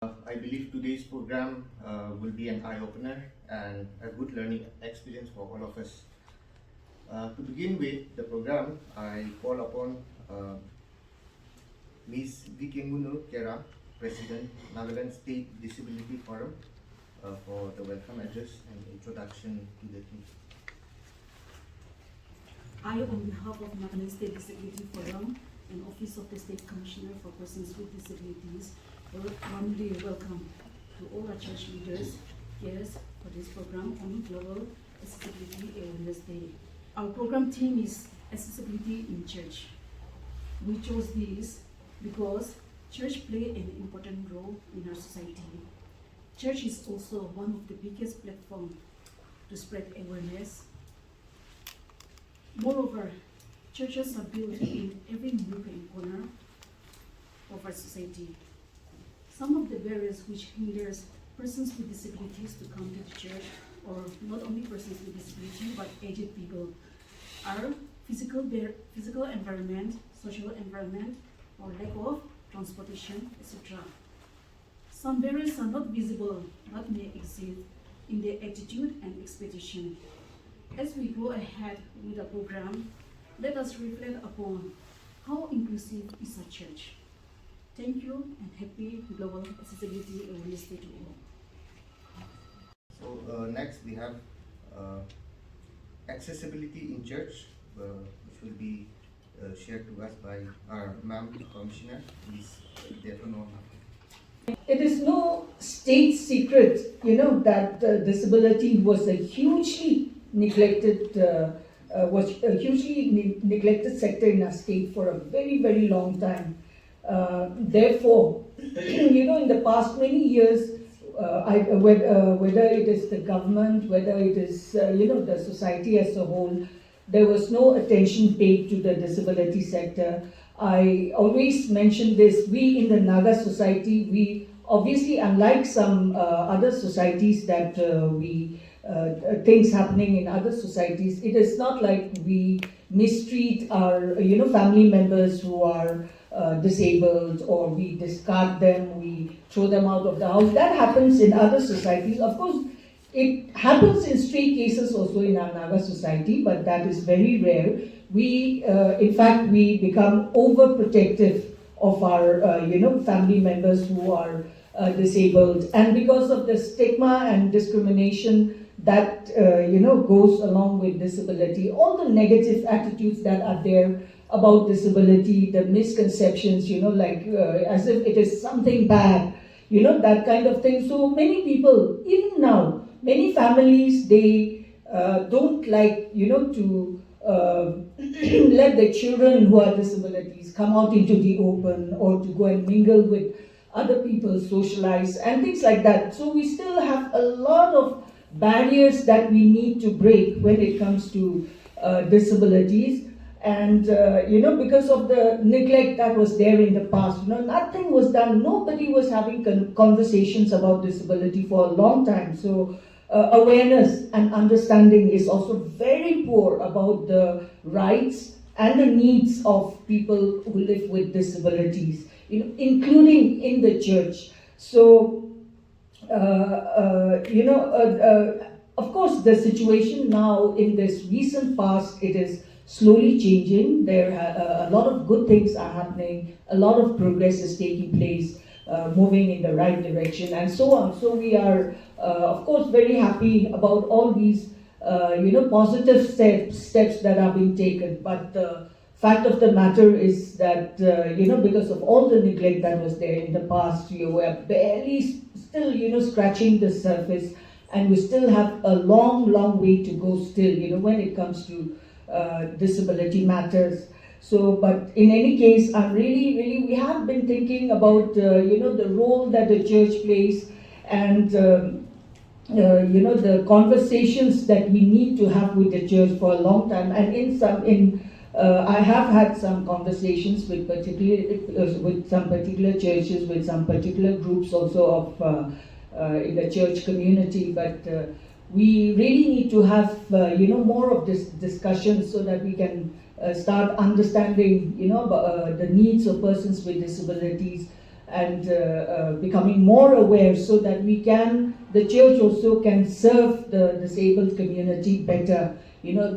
I believe today's program will be an eye-opener and a good learning experience for all of us. To begin with the program, I call upon Ms. Vikengunur Kera, President, Nagaland State Disability Forum, for the welcome address and introduction to the team. I, on behalf of Nagaland State Disability Forum and Office of the State Commissioner for Persons with Disabilities, warmly welcome to all our church leaders, guests for this program on Global Accessibility Awareness Day. Our program theme is Accessibility in Church. We chose this because church play an important role in our society. Church is also one of the biggest platforms to spread awareness. Moreover, churches are built in every nook and corner of our society. Some of the barriers which hinders persons with disabilities to come to the church, or not only persons with disability but aged people, are physical environment, social environment, or lack of transportation, etc. Some barriers are not visible but may exist in their attitude and expectation. As we go ahead with the program, let us reflect upon how inclusive is a church. Thank you and happy Global Accessibility Awareness Day to all. So next we have accessibility in church, which will be shared to us by our Ma'am Commissioner, Ms. Devanona. It is no state secret, that disability was a hugely neglected sector in our state for a very, very long time. Therefore, in the past many years, whether it is the government, whether it is the society as a whole, there was no attention paid to the disability sector. I always mention this: we in the Naga society, we obviously, unlike some other societies that things happening in other societies, it is not like we mistreat our family members who are disabled, or we discard them, we throw them out of the house. That happens in other societies. Of course, it happens in stray cases also in our Naga society, but that is very rare. We, in fact, we become overprotective of our, family members who are disabled, and because of the stigma and discrimination that goes along with disability, all the negative attitudes that are there about disability, the misconceptions, as if it is something bad, that kind of thing. So many people, even now, many families, they don't like, to let their children who are disabilities come out into the open, or to go and mingle with other people, socialize, and things like that. So we still have a lot of barriers that we need to break when it comes to disabilities. And because of the neglect that was there in the past, nothing was done. Nobody was having conversations about disability for a long time. So awareness and understanding is also very poor about the rights and the needs of people who live with disabilities, including in the church. So, of course, the situation now in this recent past, it is slowly changing. There are a lot of good things are happening, a lot of progress is taking place, moving in the right direction, and so on. So we are, of course, very happy about all these, positive steps that are being taken. But the fact of the matter is that, because of all the neglect that was there in the past, we are barely still, scratching the surface, and we still have a long, long way to go still, when it comes to disability matters. So, but in any case, I'm really, we have been thinking about, the role that the church plays, and, the conversations that we need to have with the church for a long time. And I have had some conversations with some particular churches, with some particular groups also of in the church community, but we really need to have more of this discussion so that we can start understanding the needs of persons with disabilities, and becoming more aware so that the church also can serve the disabled community better,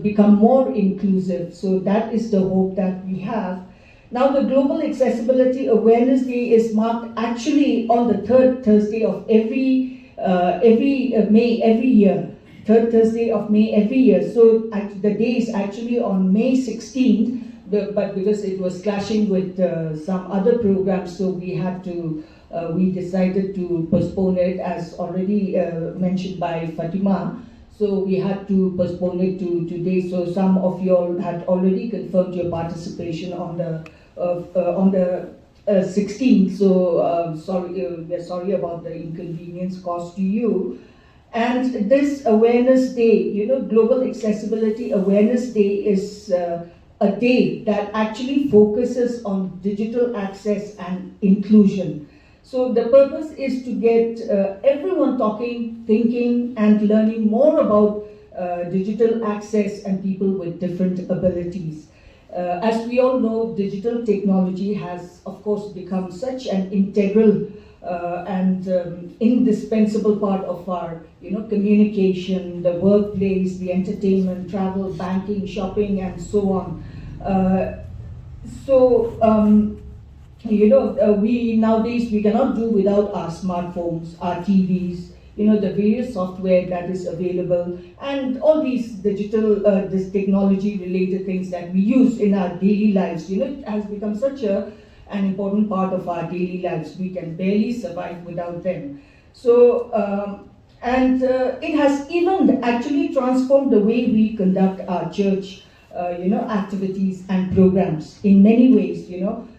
become more inclusive. So that is the hope that we have. Now, the Global Accessibility Awareness Day is marked actually on the third Thursday of every May every year. Third Thursday of May every year. So the day is actually on May 16th, but because it was clashing with some other programs, so we decided to postpone it, as already mentioned by Fatima. So we had to postpone it to today. So some of you all had already confirmed your participation on the 16th. So we're sorry about the inconvenience caused to you. And this awareness day, Global Accessibility Awareness Day is a day that actually focuses on digital access and inclusion. So the purpose is to get everyone talking, thinking, and learning more about digital access and people with different abilities. As we all know, digital technology has, of course, become such an integral and indispensable part of our, communication, the workplace, the entertainment, travel, banking, shopping, and so on. We nowadays we cannot do without our smartphones, our TVs, the various software that is available, and all these digital, this technology-related things that we use in our daily lives. It has become such an important part of our daily lives. We can barely survive without them. So, it has even actually transformed the way we conduct our church, activities and programs in many ways.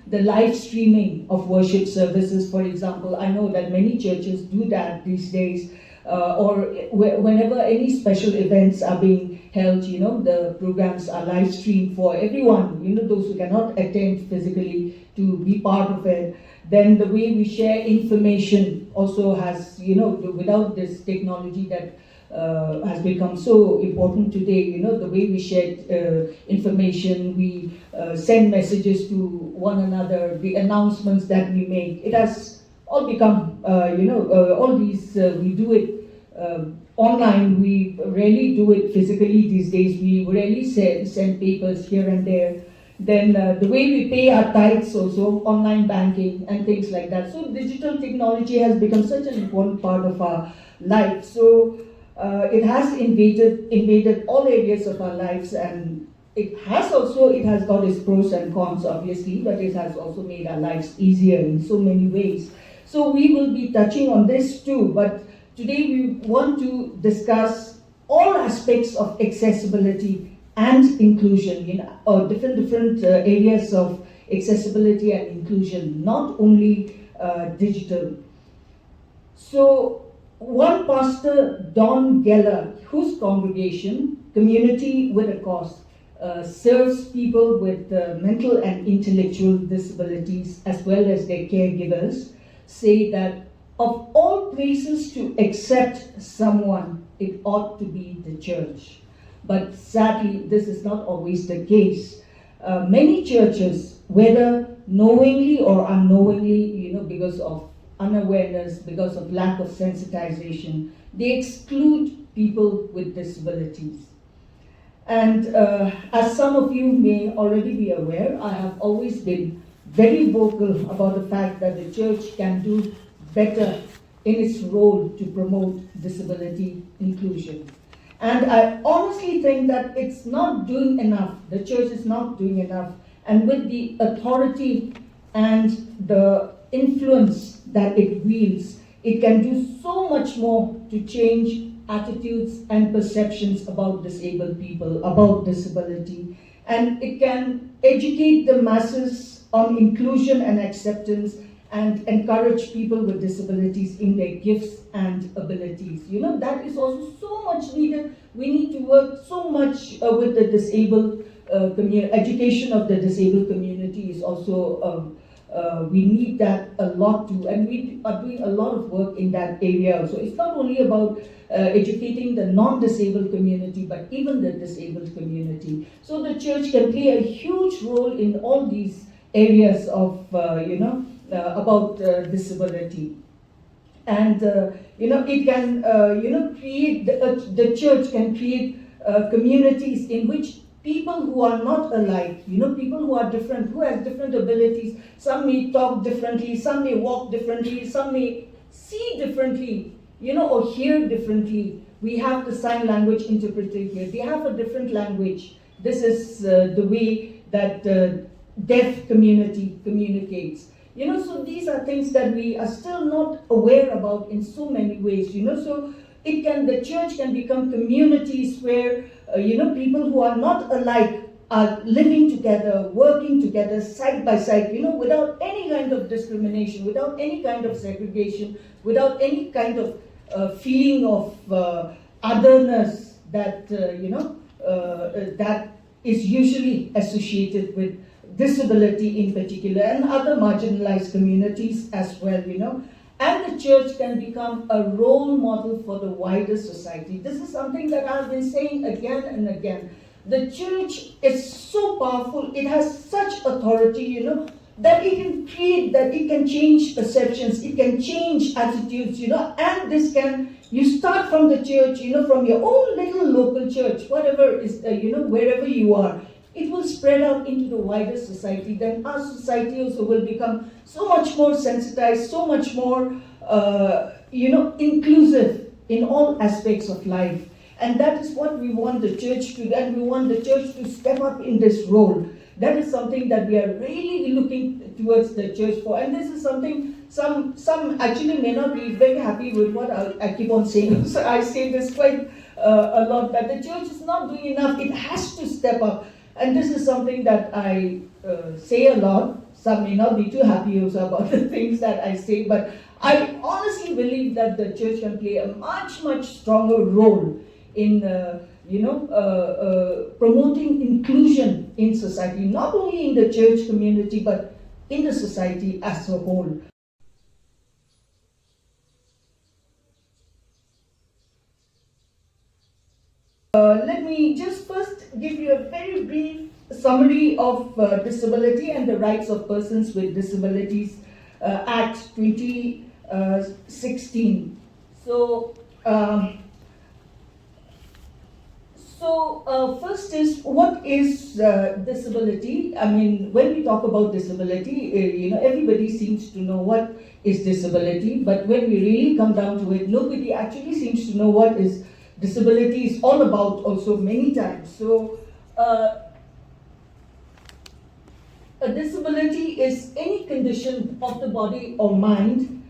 The live streaming of worship services, for example. I know that many churches do that these days, or whenever any special events are being held, the programs are live streamed for everyone, those who cannot attend physically to be part of it. Then the way we share information also has, without this technology that has become so important today, the way we share information, we send messages to one another, the announcements that we make, it has all become, all these, we do it online, we rarely do it physically these days, we rarely send papers here and there. Then the way we pay our tithes also, online banking and things like that. So digital technology has become such an important part of our life. So it has invaded all areas of our lives, and it has got its pros and cons, obviously, but it has also made our lives easier in so many ways. So we will be touching on this too, but today we want to discuss all aspects of accessibility and inclusion, different areas of accessibility and inclusion, not only digital. So one pastor, Don Geller, whose congregation, Community with a Cause, serves people with mental and intellectual disabilities as well as their caregivers, say that of all places to accept someone, it ought to be the church. But sadly, this is not always the case. Many churches, whether knowingly or unknowingly, because of unawareness, because of lack of sensitization, they exclude people with disabilities. And as some of you may already be aware, I have always been very vocal about the fact that the church can do better in its role to promote disability inclusion. And I honestly think that it's not doing enough. The church is not doing enough. And with the authority and the influence that it wields, it can do so much more to change attitudes and perceptions about disabled people, about disability. And it can educate the masses on inclusion and acceptance and encourage people with disabilities in their gifts and abilities. That is also so much needed. We need to work so much with the disabled community. Education of the disabled community is also, we need that a lot too. And we are doing a lot of work in that area. So it's not only about educating the non-disabled community, but even the disabled community. So the church can play a huge role in all these areas of, about disability. And it can create the church can create communities in which people who are not alike, people who are different, who have different abilities, some may talk differently, some may walk differently, some may see differently, or hear differently. We have the sign language interpreter here. They have a different language. This is the way that deaf community communicates. So these are things that we are still not aware about in so many ways, so the church can become communities where, people who are not alike are living together, working together, side by side, without any kind of discrimination, without any kind of segregation, without any kind of feeling of otherness that, that is usually associated with disability in particular, and other marginalized communities as well, And the church can become a role model for the wider society. This is something that I've been saying again and again. The church is so powerful, it has such authority, that it can create, that it can change perceptions, it can change attitudes, and you start from the church, from your own little local church, whatever is, wherever you are. It will spread out into the wider society. Then our society also will become so much more sensitized, so much more, inclusive in all aspects of life. And that is what we want the church to do. And we want the church to step up in this role. That is something that we are really looking towards the church for. And this is something some actually may not be very happy with what I keep on saying. So I say this quite a lot, that the church is not doing enough. It has to step up. And this is something that I say a lot. Some may not be too happy also about the things that I say, but I honestly believe that the church can play a much, much stronger role in, promoting inclusion in society, not only in the church community, but in the society as a whole. Let me just first give you a very brief summary of disability and the rights of persons with disabilities, Act 2016. First is, what is disability? I mean, when we talk about disability, everybody seems to know what is disability, but when we really come down to it, nobody actually seems to know what is disability is all about also many times. So, a disability is any condition of the body or mind,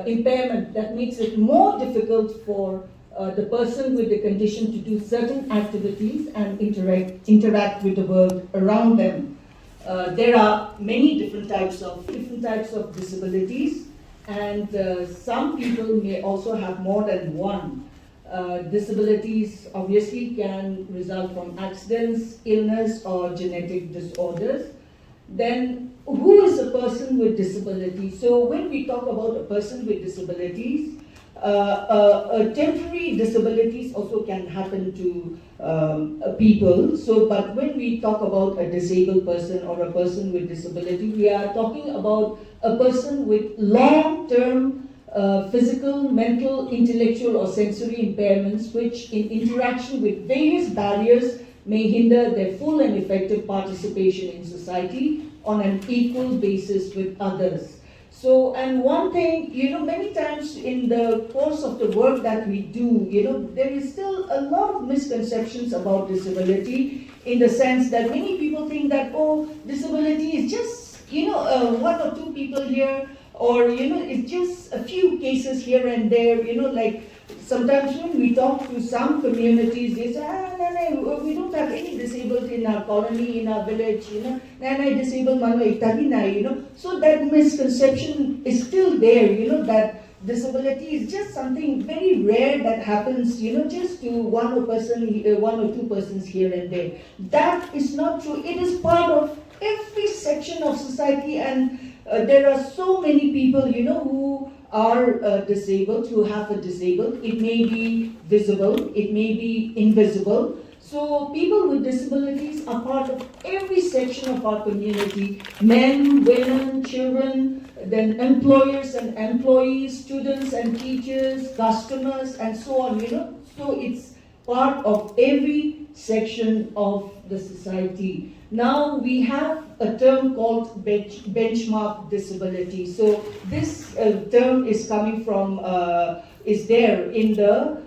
impairment that makes it more difficult for the person with the condition to do certain activities and interact with the world around them. There are many different types of disabilities, and some people may also have more than one. Disabilities obviously can result from accidents, illness, or genetic disorders. Then, who is a person with disability? So when we talk about a person with disabilities, temporary disabilities also can happen to people. So, but when we talk about a disabled person or a person with disability, we are talking about a person with long-term physical, mental, intellectual, or sensory impairments, which in interaction with various barriers may hinder their full and effective participation in society on an equal basis with others. So, and one thing, many times in the course of the work that we do, there is still a lot of misconceptions about disability, in the sense that many people think that, oh, disability is just, one or two people here, or, it's just a few cases here and there, like sometimes when we talk to some communities, they say, no, we don't have any disabled in our colony, in our village, disabled manu ekta na, So that misconception is still there, that disability is just something very rare that happens, just to one or two persons here and there. That is not true. It is part of every section of society, and there are so many people, who are disabled, who have a disabled. It may be visible, it may be invisible. So people with disabilities are part of every section of our community, men, women, children, then employers and employees, students and teachers, customers, and so on, So it's part of every section of the society. Now we have a term called benchmark disability. So this term is coming from, is there in the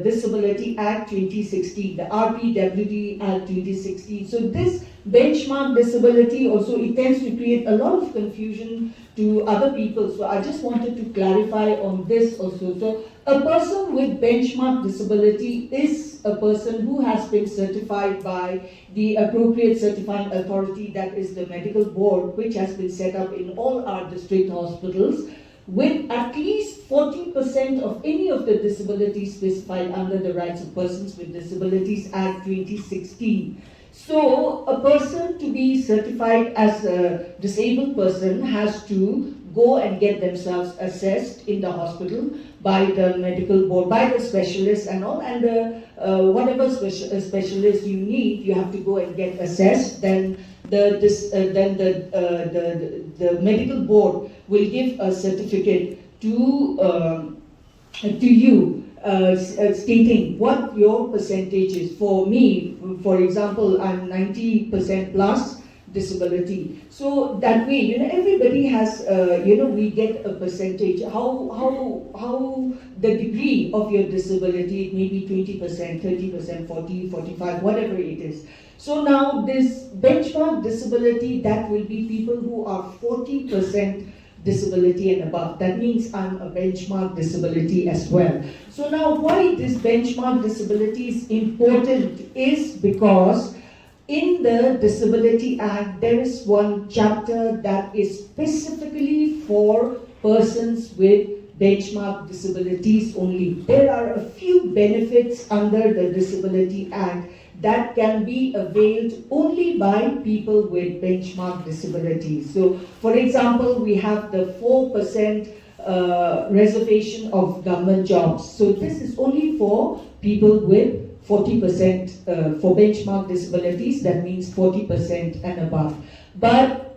Disability Act 2016, the RPWD Act 2016. So this benchmark disability also, it tends to create a lot of confusion to other people. So I just wanted to clarify on this also. So a person with benchmark disability is a person who has been certified by the appropriate certifying authority, that is the medical board, which has been set up in all our district hospitals, with at least 40% of any of the disabilities specified under the Rights of Persons with Disabilities Act 2016. So a person to be certified as a disabled person has to go and get themselves assessed in the hospital by the medical board, by the specialist and all, and whatever specialist you need, you have to go and get assessed. Then the medical board will give a certificate to you, stating what your percentage is. For me, for example, I'm 90% plus disability. So that way, everybody has, we get a percentage. How the degree of your disability, it may be 20%, 30%, 40, 45, whatever it is. So now this benchmark disability, that will be people who are 40% disability and above. That means I'm a benchmark disability as well. So now why this benchmark disability is important is because in the Disability Act, there is one chapter that is specifically for persons with benchmark disabilities only. There are a few benefits under the Disability Act that can be availed only by people with benchmark disabilities. So, for example, we have the 4% reservation of government jobs. So this is only for people with 40% for benchmark disabilities, that means 40% and above. But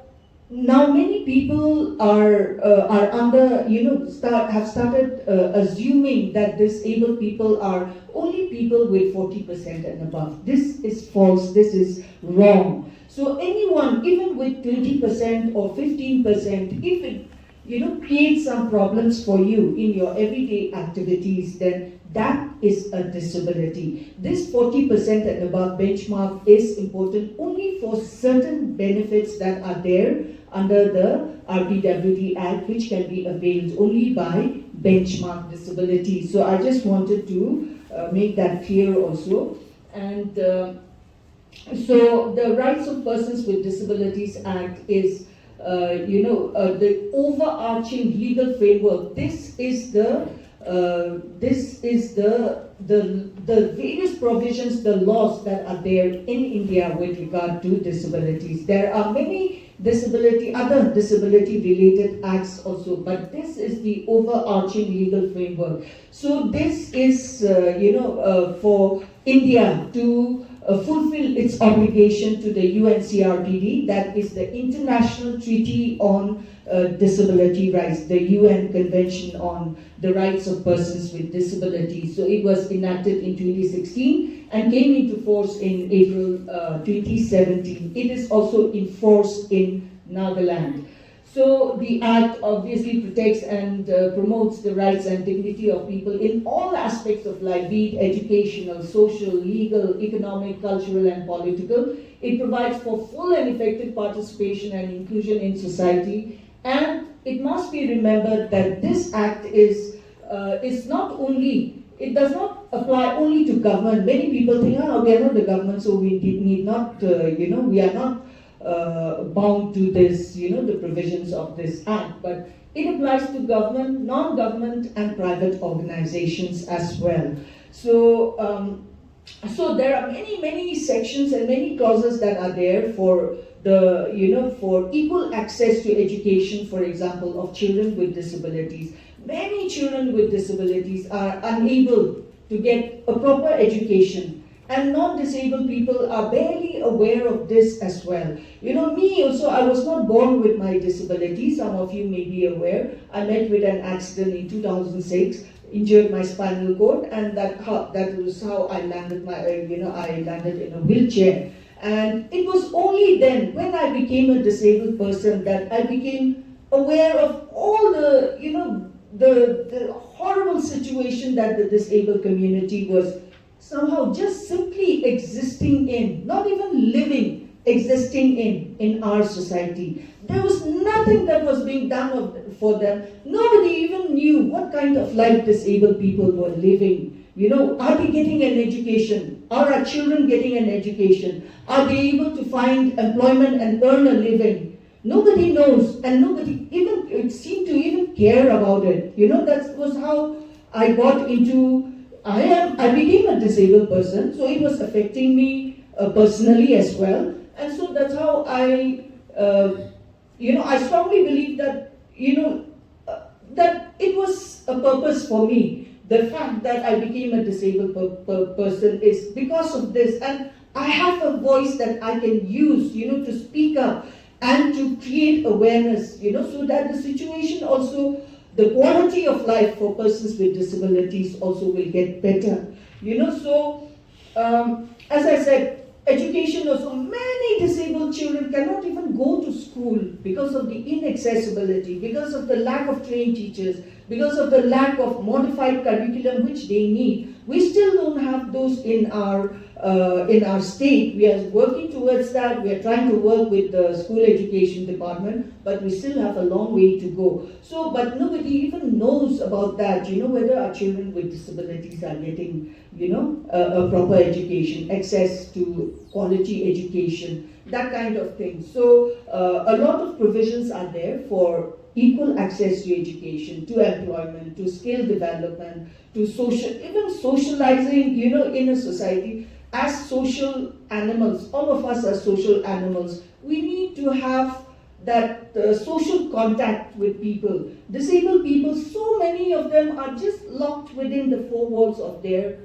now many people are under, have started assuming that disabled people are only people with 40% and above. This is false, this is wrong. So anyone, even with 20% or 15%, if it creates some problems for you in your everyday activities, then that is a disability. This 40% and above benchmark is important only for certain benefits that are there under the RPWD Act, which can be availed only by benchmark disability. So I just wanted to make that clear also. And so the Rights of Persons with Disabilities Act is the overarching legal framework. This is the various provisions, the laws that are there in India with regard to disabilities. There are many other disability related acts also, but this is the overarching legal framework. So this is, for India to fulfill its obligation to the UNCRPD, that is the International Treaty on Disability Rights, the UN Convention on the Rights of Persons with Disabilities. So it was enacted in 2016 and came into force in April 2017. It is also enforced in Nagaland. So the Act obviously protects and promotes the rights and dignity of people in all aspects of life, be it educational, social, legal, economic, cultural, and political. It provides for full and effective participation and inclusion in society. And it must be remembered that this Act is not only, it does not apply only to government. Many people think, we are not the government, so we need not, we are not bound to this, the provisions of this Act, but it applies to government, non-government, and private organizations as well. So, so there are many sections and many clauses that are there for the, for equal access to education, for example, of children with disabilities. Many children with disabilities are unable to get a proper education and non-disabled people are barely aware of this as well. Me also, I was not born with my disability. Some of you may be aware. I met with an accident in 2006, injured my spinal cord, and that was how I landed I landed in a wheelchair. And it was only then, when I became a disabled person, that I became aware of all the horrible situation that the disabled community was somehow just simply existing in, not even living, existing in our society. There was nothing that was being done for them. Nobody even knew what kind of life disabled people were living. Are they getting an education? Are our children getting an education? Are they able to find employment and earn a living? Nobody knows, and nobody even seemed to even care about it. That was how I got into. I became a disabled person, so it was affecting me personally as well, and so that's how I strongly believe that that it was a purpose for me. The fact that I became a disabled person is because of this, and I have a voice that I can use, to speak up and to create awareness, so that the situation also, the quality of life for persons with disabilities also will get better. As I said, education also, many disabled children cannot even go to school because of the inaccessibility, because of the lack of trained teachers, because of the lack of modified curriculum which they need. We still don't have those in our state. We are working towards that. We are trying to work with the school education department, but we still have a long way to go. So, but nobody even knows about that, whether our children with disabilities are getting, a proper education, access to quality education, that kind of thing. So, a lot of provisions are there for equal access to education, to employment, to skill development, to even socializing, in a society. As social animals, all of us are social animals, we need to have that social contact with people. Disabled people, so many of them are just locked within the four walls of their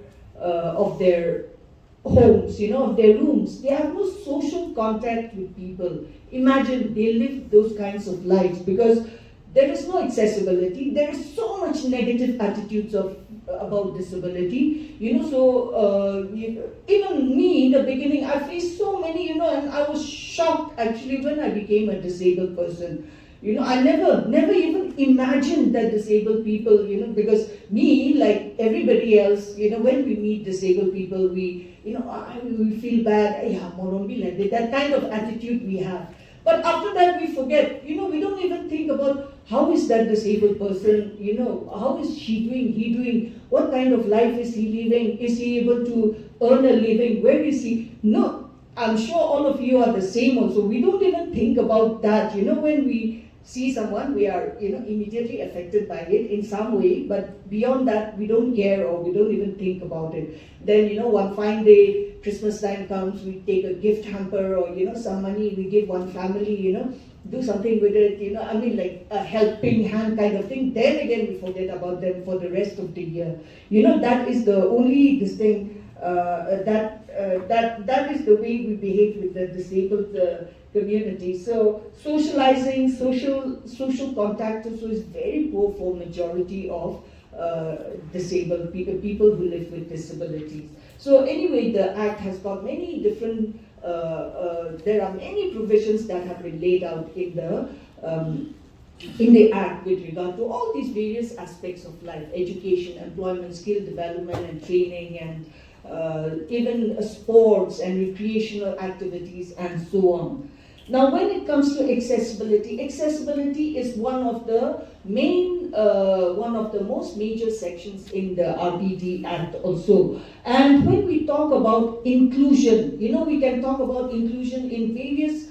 homes, of their rooms. They have no social contact with people. Imagine they live those kinds of lives because there is no accessibility. There is so much negative attitudes about disability. Even me in the beginning, I faced so many, and I was shocked actually when I became a disabled person. I never even imagined that disabled people, because me, like everybody else, when we meet disabled people, we feel bad, yeah, morombi like that kind of attitude we have. But after that, we forget, we don't even think about how is that disabled person, how is she doing, he doing, what kind of life is he living, is he able to earn a living, where is he? No, I'm sure all of you are the same also. We don't even think about that, when we see someone, we are, immediately affected by it in some way, but beyond that, we don't care or we don't even think about it. Then, one fine day, Christmas time comes, we take a gift hamper or, some money, we give one family, do something with it, like a helping hand kind of thing. Then again, we forget about them for the rest of the year. That is the only this thing, that is the way we behave with the disabled community. So socializing, social contact also is very poor for majority of disabled people who live with disabilities. So anyway, the Act has got many different, there are many provisions that have been laid out in the Act with regard to all these various aspects of life: education, employment, skill development and training, and even sports and recreational activities and so on. Now, when it comes to accessibility is one of the most major sections in the RBD Act also. And when we talk about inclusion, we can talk about inclusion in various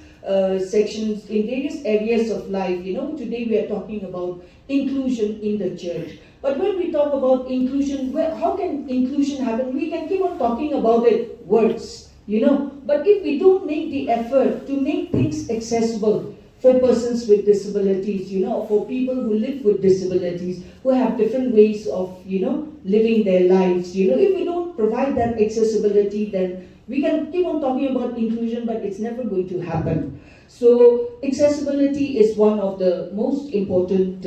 sections, in various areas of life. Today we are talking about inclusion in the church. But when we talk about inclusion, how can inclusion happen? We can keep on talking about it, words. But if we don't make the effort to make things accessible for persons with disabilities, for people who live with disabilities, who have different ways of, living their lives, if we don't provide that accessibility, then we can keep on talking about inclusion, but it's never going to happen. So accessibility is one of the most important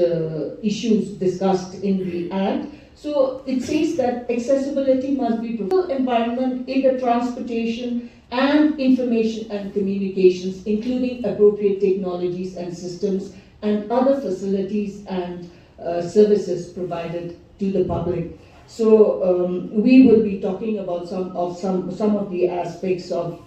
issues discussed in the Act. So it says that accessibility must be provided environment in the transportation and information and communications, including appropriate technologies and systems and other facilities and services provided to the public. So we will be talking about some of the aspects of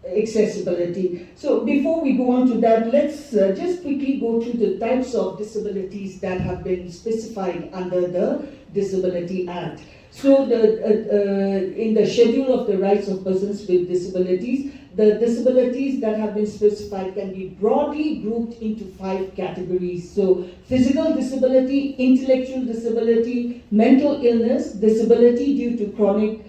accessibility. So before we go on to that, let's just quickly go through the types of disabilities that have been specified under the Disability Act. So in the schedule of the rights of persons with disabilities, the disabilities that have been specified can be broadly grouped into 5 categories. So physical disability, intellectual disability, mental illness, disability due to chronic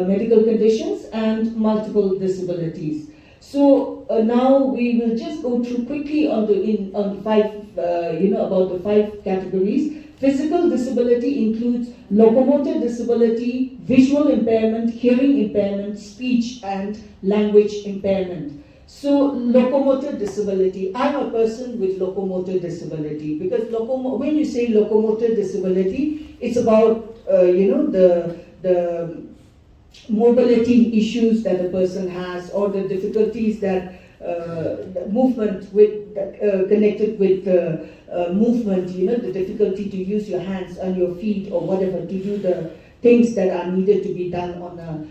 medical conditions, and multiple disabilities. So now we will just go through quickly on the 5 about the 5 categories. Physical disability includes locomotor disability, visual impairment, hearing impairment, speech and language impairment. So locomotor disability, I'm a person with locomotor disability, because when you say locomotor disability, it's about the mobility issues that a person has, or the difficulties that movement with connected with movement, the difficulty to use your hands and your feet or whatever to do the things that are needed to be done on a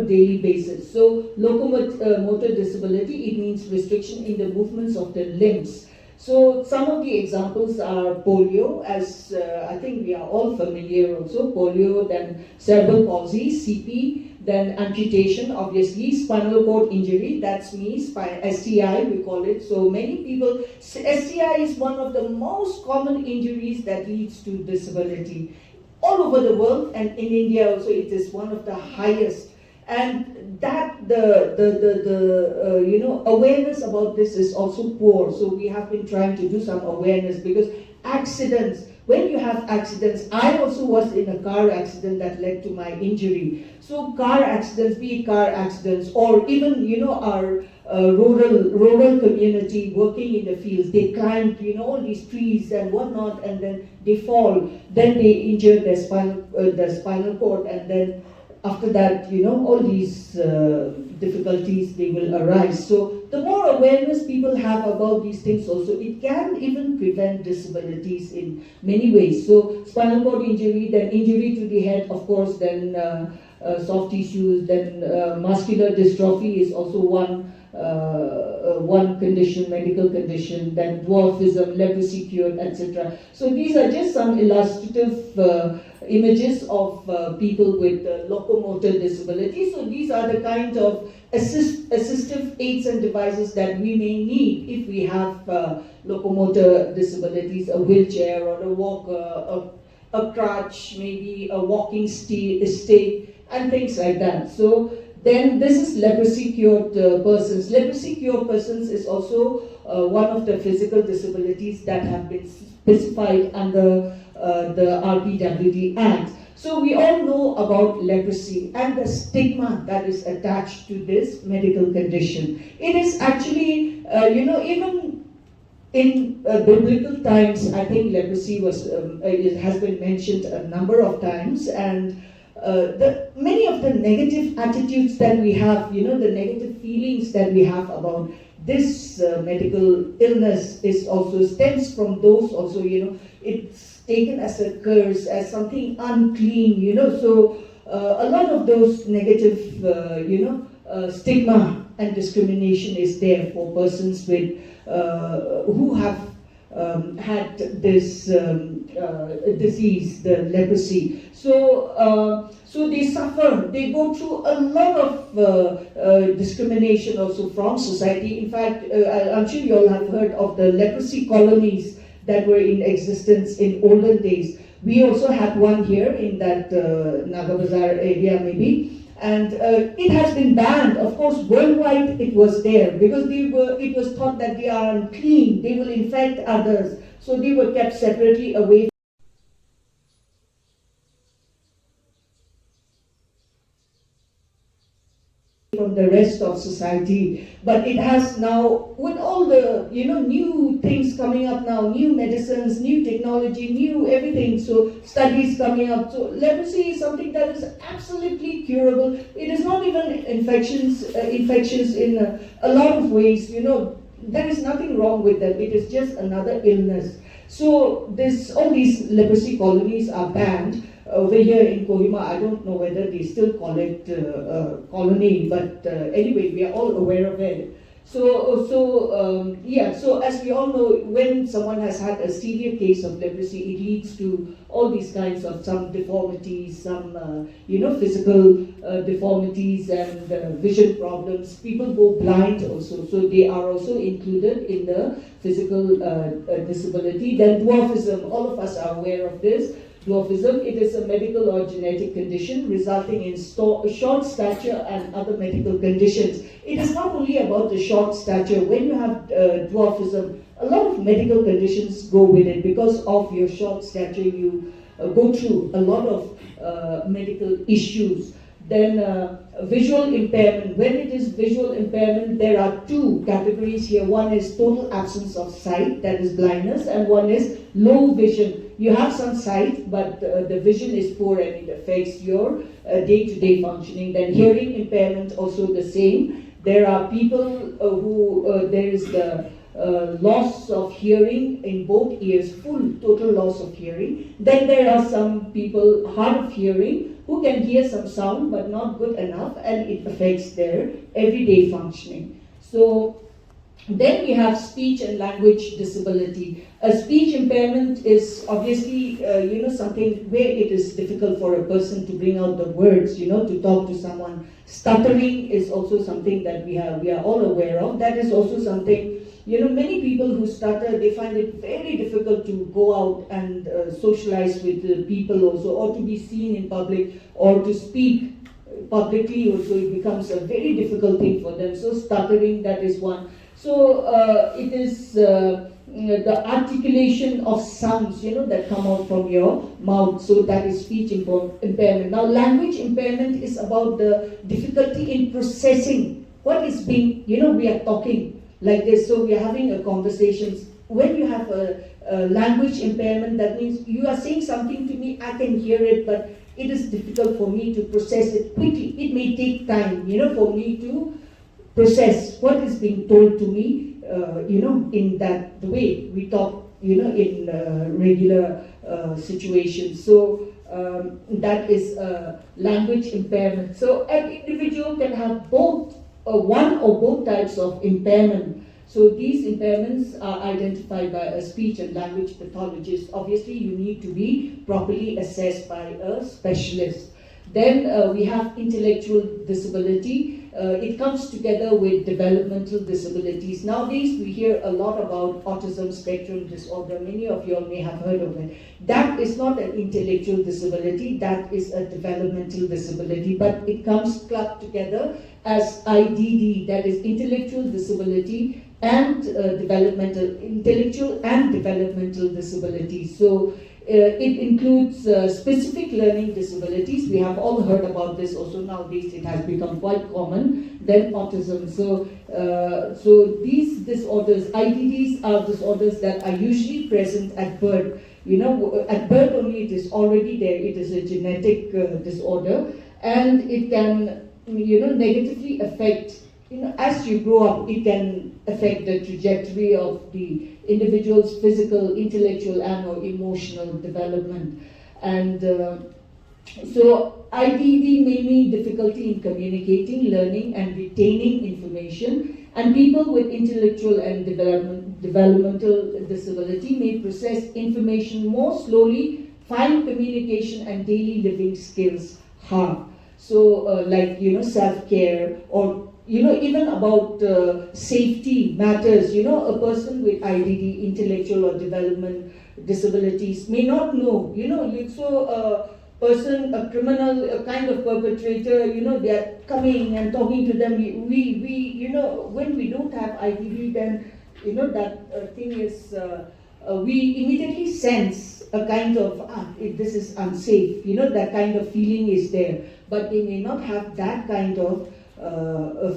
daily basis. So locomotor disability, it means restriction in the movements of the limbs. So some of the examples are polio, as I think we are all familiar also, polio, then cerebral palsy, CP, then amputation, obviously, spinal cord injury, that's me, STI we call it. So many people, STI is one of the most common injuries that leads to disability. All over the world, and in India also, it is one of the highest. And that the awareness about this is also poor. So we have been trying to do some awareness, because accidents, when you have accidents, I also was in a car accident that led to my injury. So car accidents, be it car accidents, or even our rural community working in the fields, they climb all these trees and whatnot, and then they fall, then they injure their spinal cord, and then after that, all these difficulties, they will arise. So the more awareness people have about these things also, it can even prevent disabilities in many ways. So spinal cord injury, then injury to the head, of course, then soft tissues, then muscular dystrophy is also one condition, medical condition, then dwarfism, leprosy cured, etc. So these are just some illustrative images of people with locomotor disability. So these are the kind of assistive aids and devices that we may need if we have locomotor disabilities, a wheelchair or a walker, a crutch, maybe a walking stick, and things like that. So then this is leprosy cured persons. Leprosy cured persons is also one of the physical disabilities that have been specified under the RPWD Act. So we all know about leprosy and the stigma that is attached to this medical condition. It is actually, even in biblical times, I think leprosy it has been mentioned a number of times, and many of the negative attitudes that we have, the negative feelings that we have about this medical illness is also stems from those also, it's taken as a curse, as something unclean, so a lot of those negative, stigma and discrimination is there for persons with who have had this disease, the leprosy. So they suffer, they go through a lot of discrimination also from society. In fact, I'm sure you all have heard of the leprosy colonies that were in existence in olden days. We also had one here in that Nagabazar area maybe. And it has been banned. Of course, worldwide it was there, because it was thought that they are unclean, they will infect others. So they were kept separately away. from the rest of society. But it has now, with all the new things coming up now, new medicines, new technology, new everything, so studies coming up. So leprosy is something that is absolutely curable. It is not even infections in a lot of ways. There is nothing wrong with them. It is just another illness. So all these leprosy colonies are banned. Over here in Kohima, I don't know whether they still call it colony, but anyway, we are all aware of it. So as we all know, when someone has had a severe case of leprosy, it leads to all these kinds of some deformities, some physical deformities and vision problems. People go blind also, so they are also included in the physical disability. Then dwarfism, all of us are aware of this. Dwarfism, it is a medical or genetic condition resulting in short stature and other medical conditions. It is not only about the short stature. When you have dwarfism, a lot of medical conditions go with it. Because of your short stature, you go through a lot of medical issues. Then visual impairment. When it is visual impairment, there are two categories here. One is total absence of sight, that is blindness, and one is low vision. You have some sight, but the vision is poor and it affects your day-to-day functioning. Then hearing impairment, also the same. There are people who, there is the loss of hearing in both ears, full total loss of hearing. Then there are some people hard of hearing who can hear some sound but not good enough, and it affects their everyday functioning. So then we have speech and language disability. A speech impairment is obviously, something where it is difficult for a person to bring out the words, to talk to someone. Stuttering is also something that we are all aware of. That is also something, many people who stutter, they find it very difficult to go out and socialize with people also, or to be seen in public, or to speak publicly also. It becomes a very difficult thing for them. So stuttering, that is one. So it is the articulation of sounds, that come out from your mouth. So that is speech impairment. Now, language impairment is about the difficulty in processing what is being, we are talking like this. So we are having a conversation. When you have a language impairment, that means you are saying something to me, I can hear it, but it is difficult for me to process it quickly. It may take time, for me to process what is being told to me, in the way we talk, in regular situations. So that is language impairment. So an individual can have both one or both types of impairment. So these impairments are identified by a speech and language pathologist. Obviously, you need to be properly assessed by a specialist. Then we have intellectual disability. It comes together with developmental disabilities. Nowadays, we hear a lot about autism spectrum disorder. Many of you all may have heard of it. That is not an intellectual disability, that is a developmental disability, but it comes clubbed together as IDD, that is intellectual disability and intellectual and developmental disabilities. So it includes specific learning disabilities. We have all heard about this also. Nowadays it has become quite common. Then autism. So these disorders, IDDs, are disorders that are usually present at birth. At birth only it is already there. It is a genetic disorder, and it can negatively affect, as you grow up, it can affect the trajectory of the individual's physical, intellectual, and or emotional development. And so IDD may mean difficulty in communicating, learning, and retaining information. And people with intellectual and developmental disability may process information more slowly, find communication and daily living skills hard. So self-care, or even about safety matters. A person with IDD, intellectual or development disabilities, may not know. So a person, a criminal, a kind of perpetrator, they are coming and talking to them. We when we don't have IDD, then that thing is, we immediately sense a kind of, this is unsafe. That kind of feeling is there. But they may not have that kind of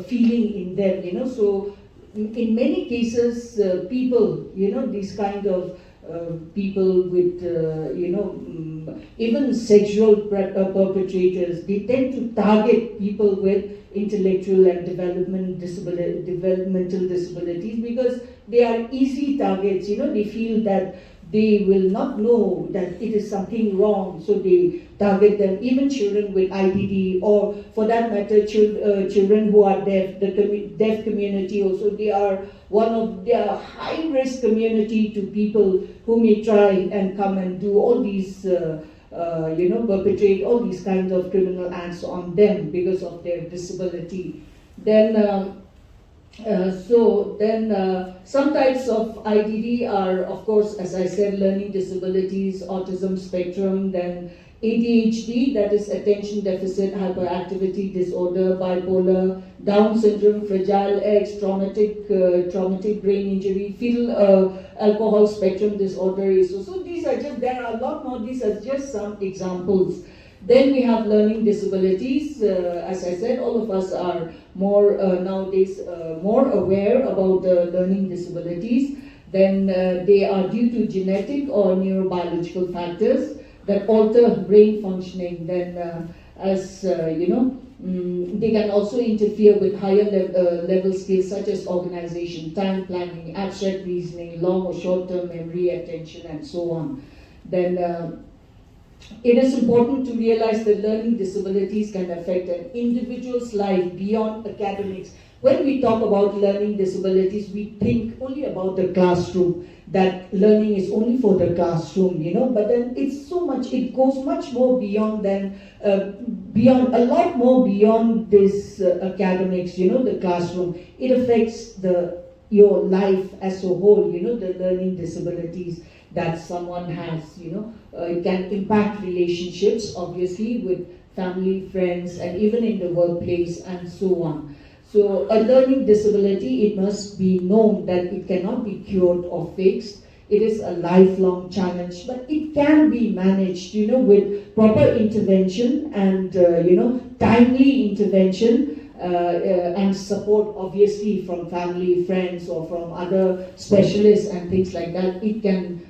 feeling in them, So in many cases, people, these kind of people with, even sexual perpetrators, they tend to target people with intellectual and developmental disabilities because they are easy targets. They feel that they will not know that it is something wrong, so they target them. Even children with IDD, or for that matter, children who are deaf, the deaf community also, they are high risk community to people who may try and come and do all these, perpetrate all these kinds of criminal acts on them because of their disability. Then some types of IDD are, of course, as I said, learning disabilities, autism spectrum, then ADHD, that is attention deficit hyperactivity disorder, bipolar, Down syndrome, Fragile X, traumatic brain injury, fetal alcohol spectrum disorder. So there are a lot more, these are just some examples. Then we have learning disabilities. As I said, all of us are more nowadays more aware about learning disabilities. Then they are due to genetic or neurobiological factors that alter brain functioning. Then they can also interfere with higher level skills such as organization, time planning, abstract reasoning, long or short-term memory, attention, and so on. Then it is important to realize that learning disabilities can affect an individual's life beyond academics. When we talk about learning disabilities, we think only about the classroom, that learning is only for the classroom, but then it goes much more beyond than, a lot more beyond this academics, the classroom. It affects your life as a whole, the learning disabilities that someone has, it can impact relationships, obviously, with family, friends, and even in the workplace, and so on. So a learning disability, it must be known that it cannot be cured or fixed. It is a lifelong challenge, but it can be managed, with proper intervention and, timely intervention and support, obviously, from family, friends, or from other specialists and things like that. It can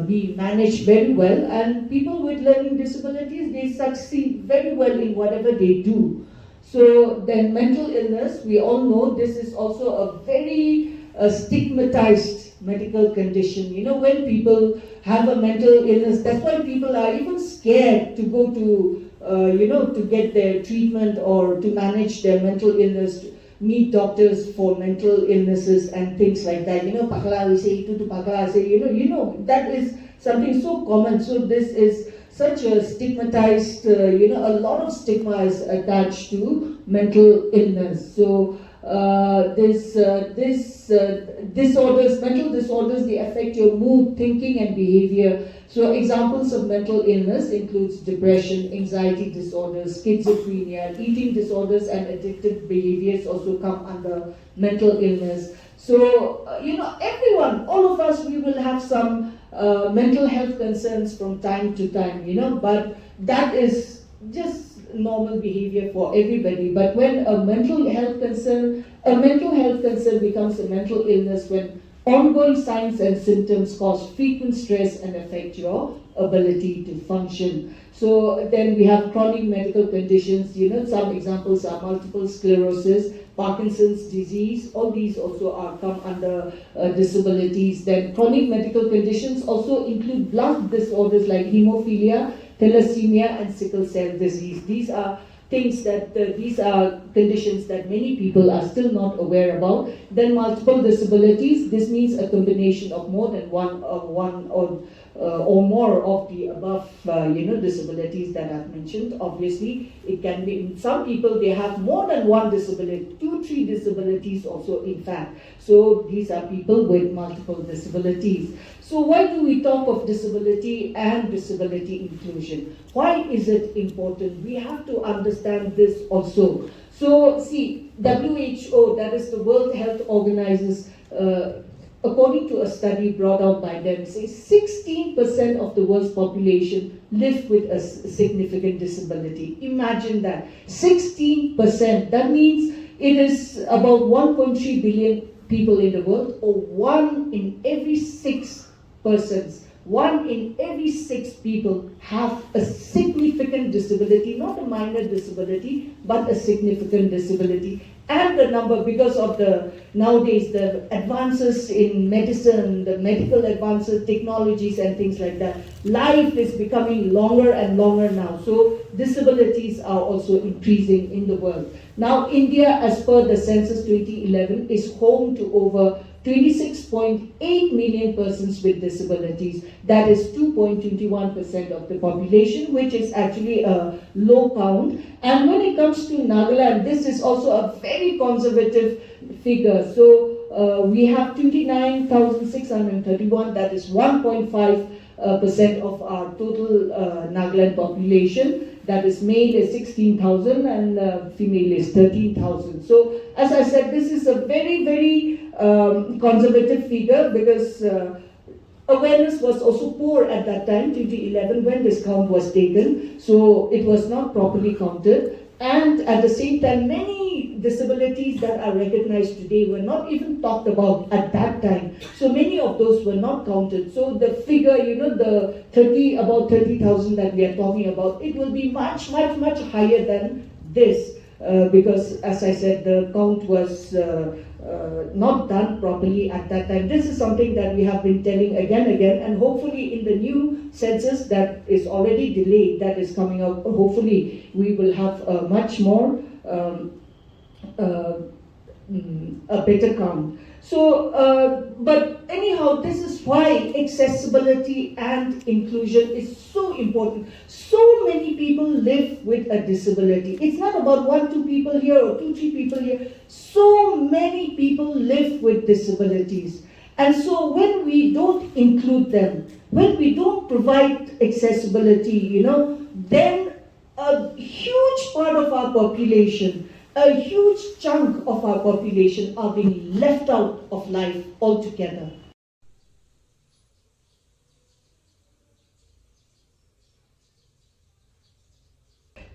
be managed very well, and people with learning disabilities, they succeed very well in whatever they do. So then mental illness, we all know this is also a very stigmatized medical condition. When people have a mental illness, that's why people are even scared to go to, to get their treatment or to manage their mental illness, meet doctors for mental illnesses and things like that. Pakla, we say, itu to pakla, say, that is something so common. So this is such a stigmatized, a lot of stigma is attached to mental illness. So mental disorders, they affect your mood, thinking, and behavior. So examples of mental illness includes depression, anxiety disorders, schizophrenia, eating disorders, and addictive behaviors also come under mental illness. So, everyone, all of us, we will have some mental health concerns from time to time, but that is just normal behavior for everybody. But when a mental health concern becomes a mental illness when ongoing signs and symptoms cause frequent stress and affect your ability to function. So then we have chronic medical conditions, some examples are multiple sclerosis, Parkinson's disease, all these also come under disabilities. Then chronic medical conditions also include blood disorders like hemophilia, thalassemia, and sickle cell disease. These are things that, these are conditions that many people are still not aware about. Then multiple disabilities, this means a combination of more than one or more of the above, disabilities that I've mentioned. Obviously, it can be, in some people, they have more than one disability, 2-3 disabilities also, in fact. So these are people with multiple disabilities. So why do we talk of disability and disability inclusion? Why is it important? We have to understand this also. So see, WHO, that is the World Health according to a study brought out by them, says 16% of the world's population live with a significant disability. Imagine that, 16%. That means it is about 1.3 billion people in the world, or 1 in every 6 persons. 1 in every 6 people have a significant disability, not a minor disability, but a significant disability. And the number, because of nowadays the advances in medicine, the medical advances, technologies and things like that, life is becoming longer and longer now. So disabilities are also increasing in the world. Now India, as per the census 2011, is home to over 26.8 million persons with disabilities. That is 2.21% of the population, which is actually a low count. And when it comes to Nagaland, this is also a very conservative figure. So we have 29,631, that is 1.5% of our total Nagaland population. That is male is 16,000 and female is 13,000. So as I said, this is a very, very conservative figure, because awareness was also poor at that time, 2011, when this count was taken. So it was not properly counted. And at the same time, many disabilities that are recognized today were not even talked about at that time. So many of those were not counted. So the figure, the about 30,000 that we are talking about, it will be much, much, much higher than this. Because, as I said, the count was not done properly at that time. This is something that we have been telling again and again, and hopefully in the new census that is already delayed, that is coming out, hopefully we will have a much more a better count. So, but anyhow, this is why accessibility and inclusion is so important. So many people live with a disability. It's not about 1, 2 people here or 2, 3 people here. So many people live with disabilities. And so when we don't include them, when we don't provide accessibility, then a huge part of our population, a huge chunk of our population are being left out of life altogether.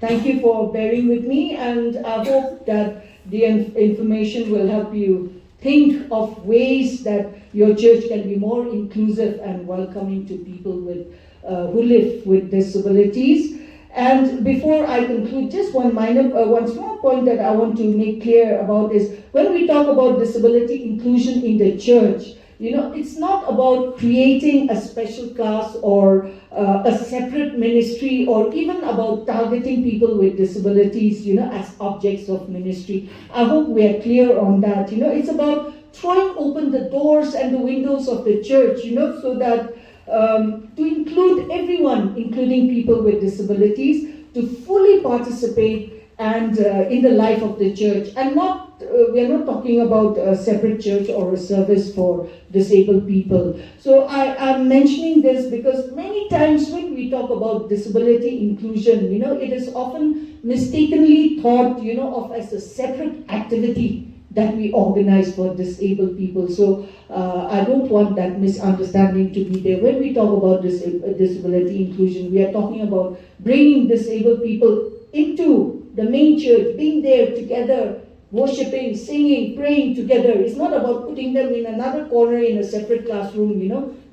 Thank you for bearing with me, and I hope that the information will help you think of ways that your church can be more inclusive and welcoming to people who live with disabilities. And before I conclude, just one small point that I want to make clear about is, when we talk about disability inclusion in the church, it's not about creating a special class or a separate ministry, or even about targeting people with disabilities, as objects of ministry. I hope we are clear on that. It's about throwing open the doors and the windows of the church, so that to include everyone, including people with disabilities, to fully participate and in the life of the church. And we are not talking about a separate church or a service for disabled people. So I'm mentioning this because many times when we talk about disability inclusion, it is often mistakenly thought, of as a separate activity that we organize for disabled people. So I don't want that misunderstanding to be there. When we talk about disability inclusion, we are talking about bringing disabled people into the main church, being there together, worshipping, singing, praying together. It's not about putting them in another corner in a separate classroom,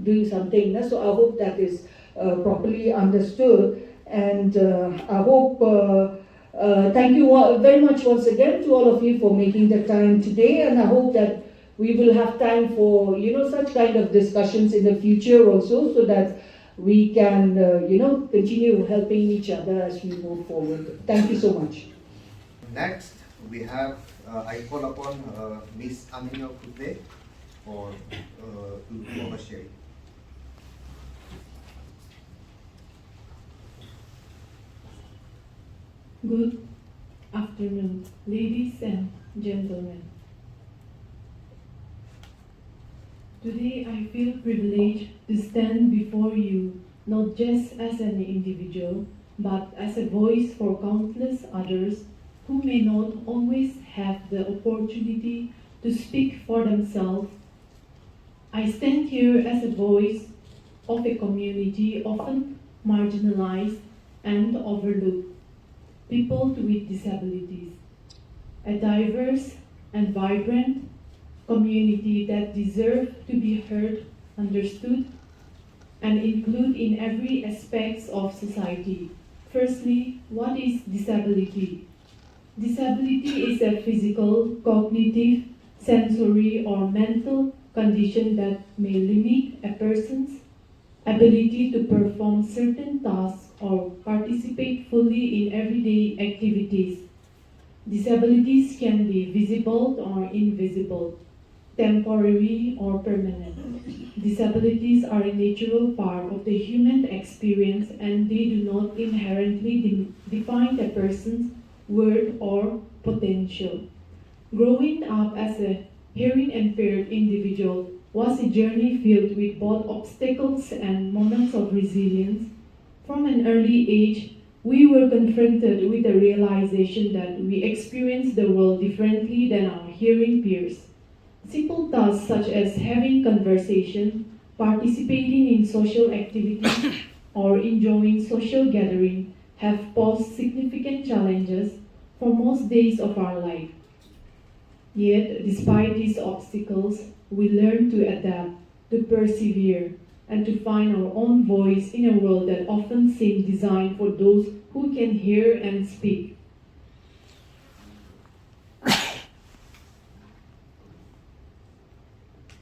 doing something. So I hope that is properly understood. And I hope thank you very much once again to all of you for making the time today, and I hope that we will have time for such kind of discussions in the future also, so that we can continue helping each other as we move forward. Thank you so much. Next, we have I call upon Miss Amina Kudle for her sharing. Good afternoon, ladies and gentlemen. Today I feel privileged to stand before you, not just as an individual, but as a voice for countless others who may not always have the opportunity to speak for themselves. I stand here as a voice of a community often marginalized and overlooked, people with disabilities, a diverse and vibrant community that deserve to be heard, understood, and included in every aspect of society. Firstly, what is disability? Disability is a physical, cognitive, sensory, or mental condition that may limit a person's ability to perform certain tasks or participate fully in everyday activities. Disabilities can be visible or invisible, temporary or permanent. Disabilities are a natural part of the human experience and they do not inherently define a person's worth or potential. Growing up as a hearing impaired individual was a journey filled with both obstacles and moments of resilience. From an early age, we were confronted with the realization that we experience the world differently than our hearing peers. Simple tasks such as having conversation, participating in social activities, or enjoying social gathering have posed significant challenges for most days of our life. Yet, despite these obstacles, we learn to adapt, to persevere, and to find our own voice in a world that often seems designed for those who can hear and speak.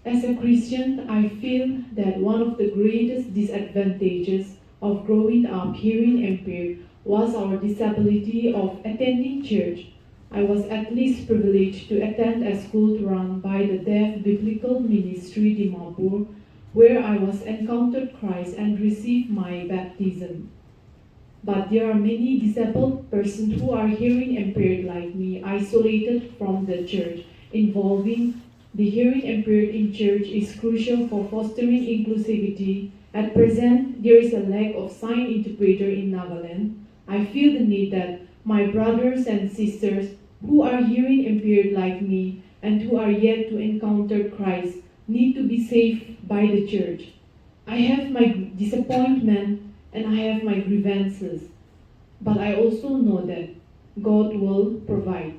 As a Christian, I feel that one of the greatest disadvantages of growing up hearing impaired was our disability of attending church. I was at least privileged to attend a school run by the Deaf Biblical Ministry Dimapur, where I was encountered Christ and received my baptism. But there are many disabled persons who are hearing impaired like me, isolated from the church. Involving the hearing impaired in church is crucial for fostering inclusivity. At present, there is a lack of sign interpreter in Nagaland. I feel the need that my brothers and sisters who are hearing impaired like me and who are yet to encounter Christ need to be saved by the church. I have my disappointment and I have my grievances, but I also know that God will provide.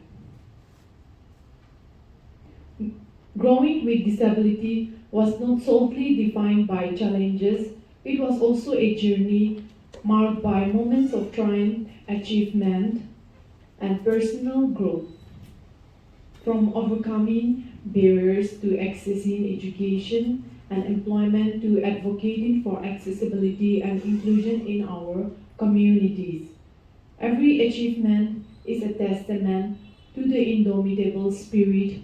Growing with disability was not solely defined by challenges, it was also a journey marked by moments of triumph, achievement, and personal growth. From overcoming barriers to accessing education and employment to advocating for accessibility and inclusion in our communities. Every achievement is a testament to the indomitable spirit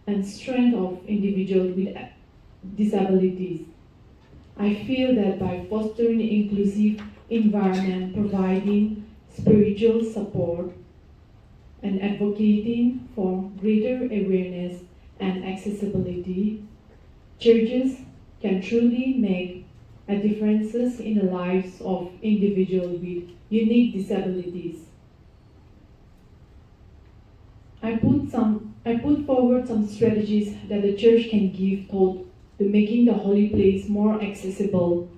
and strength of individuals with disabilities. I feel that by fostering an inclusive environment, providing spiritual support, and advocating for greater awareness and accessibility, churches can truly make a difference in the lives of individuals with unique disabilities. I put forward some strategies that the church can give thought to making the holy place more accessible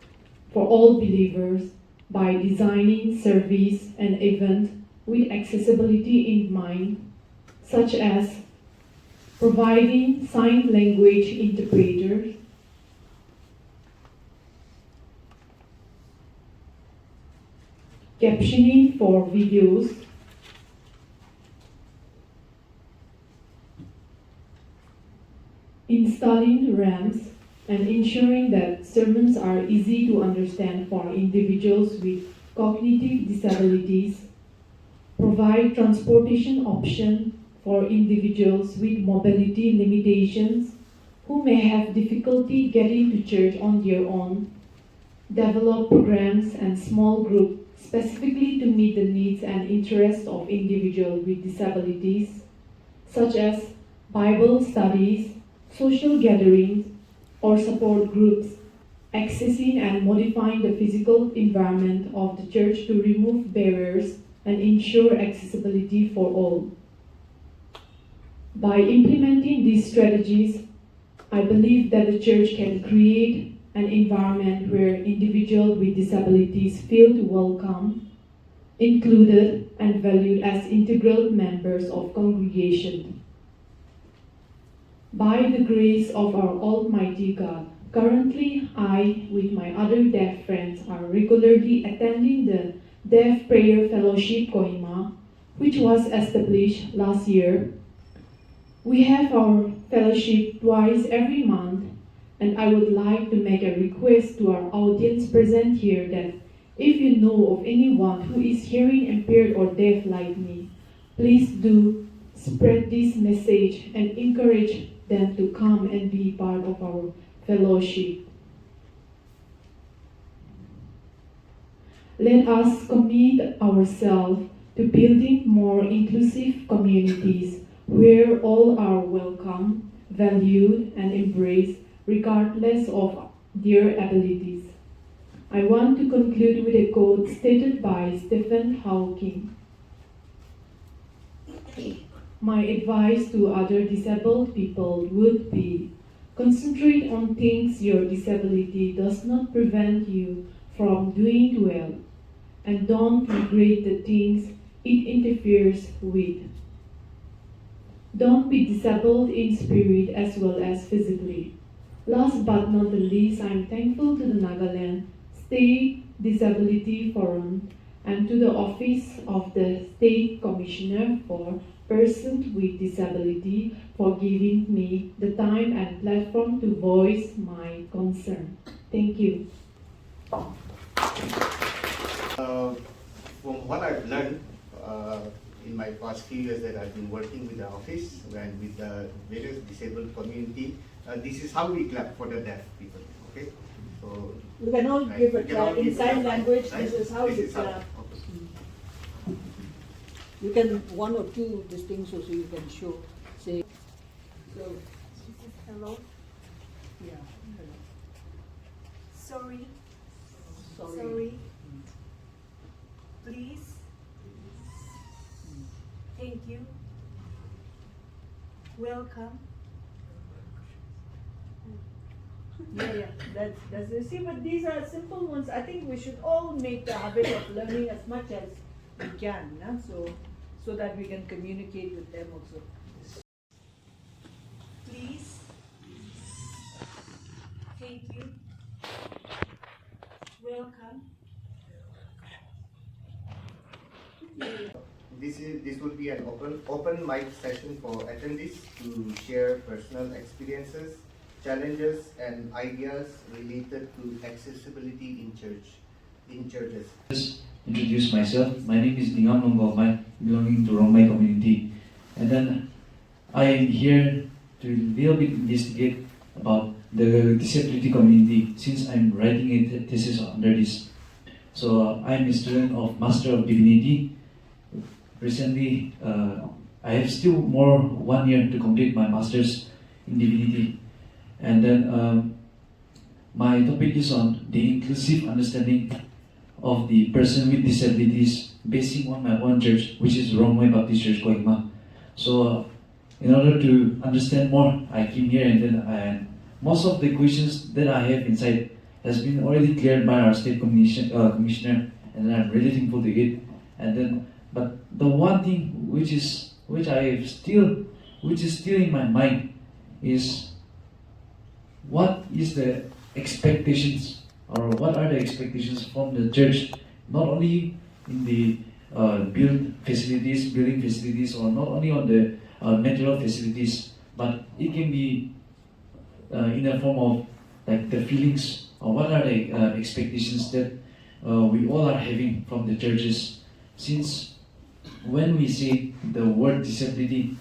for all believers by designing service and events with accessibility in mind, such as providing sign language interpreters, captioning for videos, installing ramps, and ensuring that sermons are easy to understand for individuals with cognitive disabilities, provide transportation options for individuals with mobility limitations who may have difficulty getting to church on their own, develop programs and small groups specifically to meet the needs and interests of individuals with disabilities, such as Bible studies, social gatherings, or support groups, accessing and modifying the physical environment of the church to remove barriers and ensure accessibility for all. By implementing these strategies, I believe that the church can create an environment where individuals with disabilities feel welcome, included, and valued as integral members of congregation. By the grace of our Almighty God, currently I, with my other deaf friends, are regularly attending the Deaf Prayer Fellowship Kohima, which was established last year. We have our fellowship twice every month, and I would like to make a request to our audience present here that if you know of anyone who is hearing impaired or deaf like me, please do spread this message and encourage them to come and be part of our fellowship. Let us commit ourselves to building more inclusive communities where all are welcome, valued, and embraced regardless of their abilities. I want to conclude with a quote stated by Stephen Hawking. My advice to other disabled people would be, concentrate on things your disability does not prevent you from doing well, and don't regret the things it interferes with. Don't be disabled in spirit as well as physically. Last but not the least, I'm thankful to the Nagaland State Disability Forum and to the Office of the State Commissioner for Persons with Disability for giving me the time and platform to voice my concern. Thank you. From what I've learned in my past few years that I've been working with the office and with the various disabled community, this is how we clap for the deaf people. Okay, so You can all right, give we a can all clap in give a sign clap, language. right? This is how This you is how- clap. okay. You can one or two these things also you can show. Say so. Hello, Yeah. sorry, Sorry. sorry, please, thank you, welcome. Yeah. That's you see, but these are simple ones. I think we should all make the habit of learning as much as we can, so that we can communicate with them also. Please, thank you, welcome. This will be an open mic session for attendees to share personal experiences, challenges, and ideas related to accessibility in churches. Just introduce myself. My name is Dingam Nonggomai, belonging to Romai community. And then I am here to little bit investigate about the disability community since I'm writing a thesis under this. So I'm a student of Master of Divinity. Recently, I have still more 1 year to complete my Master's in Divinity. And then my topic is on the inclusive understanding of the person with disabilities, basing on my own church, which is Romai Baptist Church Kohima. So, in order to understand more, I came here, and then most of the questions that I have inside has been already cleared by our state commissioner, and then I'm really thankful to it. And then, but the one thing which is still in my mind is, what is the expectations, or what are the expectations from the church, not only in the building facilities, or not only on the material facilities, but it can be in the form of like the feelings, or what are the expectations that we all are having from the churches. Since when we say the word disability,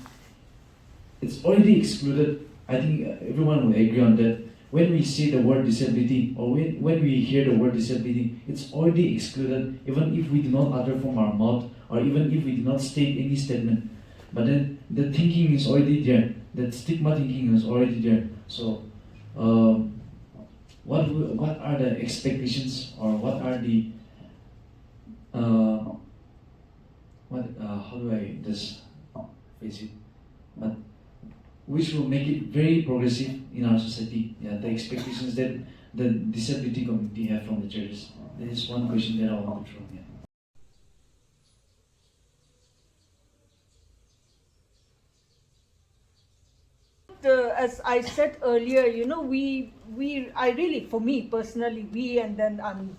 it's already excluded. I think everyone will agree on that. When we say the word disability, or when we hear the word disability, it's already excluded, even if we do not utter from our mouth, or even if we do not state any statement. But then the thinking is already there. That stigma thinking is already there. So, what are the expectations, or what are the how do I just face it? But which will make it very progressive in our society. Yeah, the expectations that the disability community have from the churches. That is one question that I want to throw. Yeah. As I said earlier, I really, for me personally, and then I'm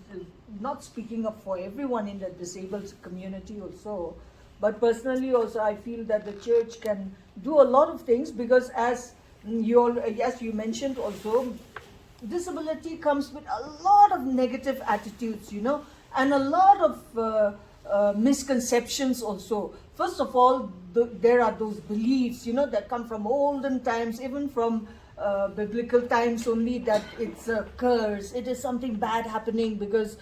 not speaking up for everyone in the disabled community also, but personally also I feel that the church can do a lot of things, because as you mentioned also, disability comes with a lot of negative attitudes, and a lot of misconceptions also. First of all, there are those beliefs, that come from olden times, even from biblical times only, that it's a curse, it is something bad happening because,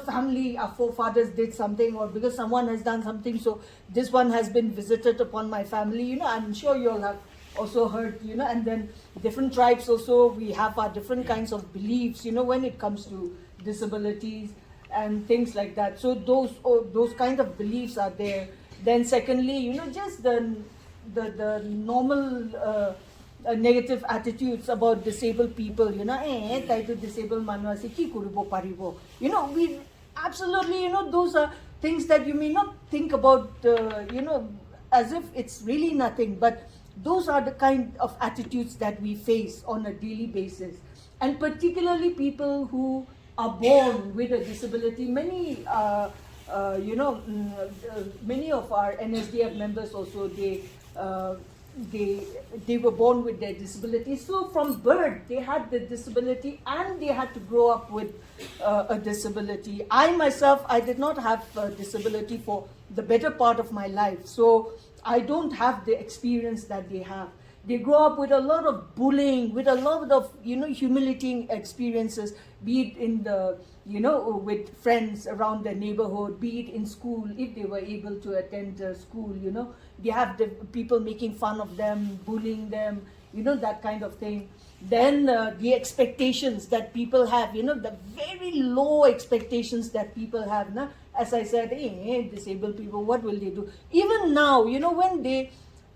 family, our forefathers did something, or because someone has done something, so this one has been visited upon my family. I'm sure you all have also heard, and then different tribes also, we have our different kinds of beliefs, when it comes to disabilities and things like that. So those kind of beliefs are there. Then secondly, just the normal negative attitudes about disabled people, disabled manuasi ki kuribo paribo. We absolutely, those are things that you may not think about, as if it's really nothing, but those are the kind of attitudes that we face on a daily basis. And particularly people who are born with a disability. Many many of our NSDF members also, they were born with their disability. So from birth, they had the disability and they had to grow up with a disability. I myself, I did not have a disability for the better part of my life. So I don't have the experience that they have. They grow up with a lot of bullying, with a lot of, humiliating experiences, be it in the, with friends around the neighborhood, be it in school, if they were able to attend school, they have the people making fun of them, bullying them, that kind of thing. Then the expectations that people have, the very low expectations that people have. As I said, disabled people, what will they do? Even now, when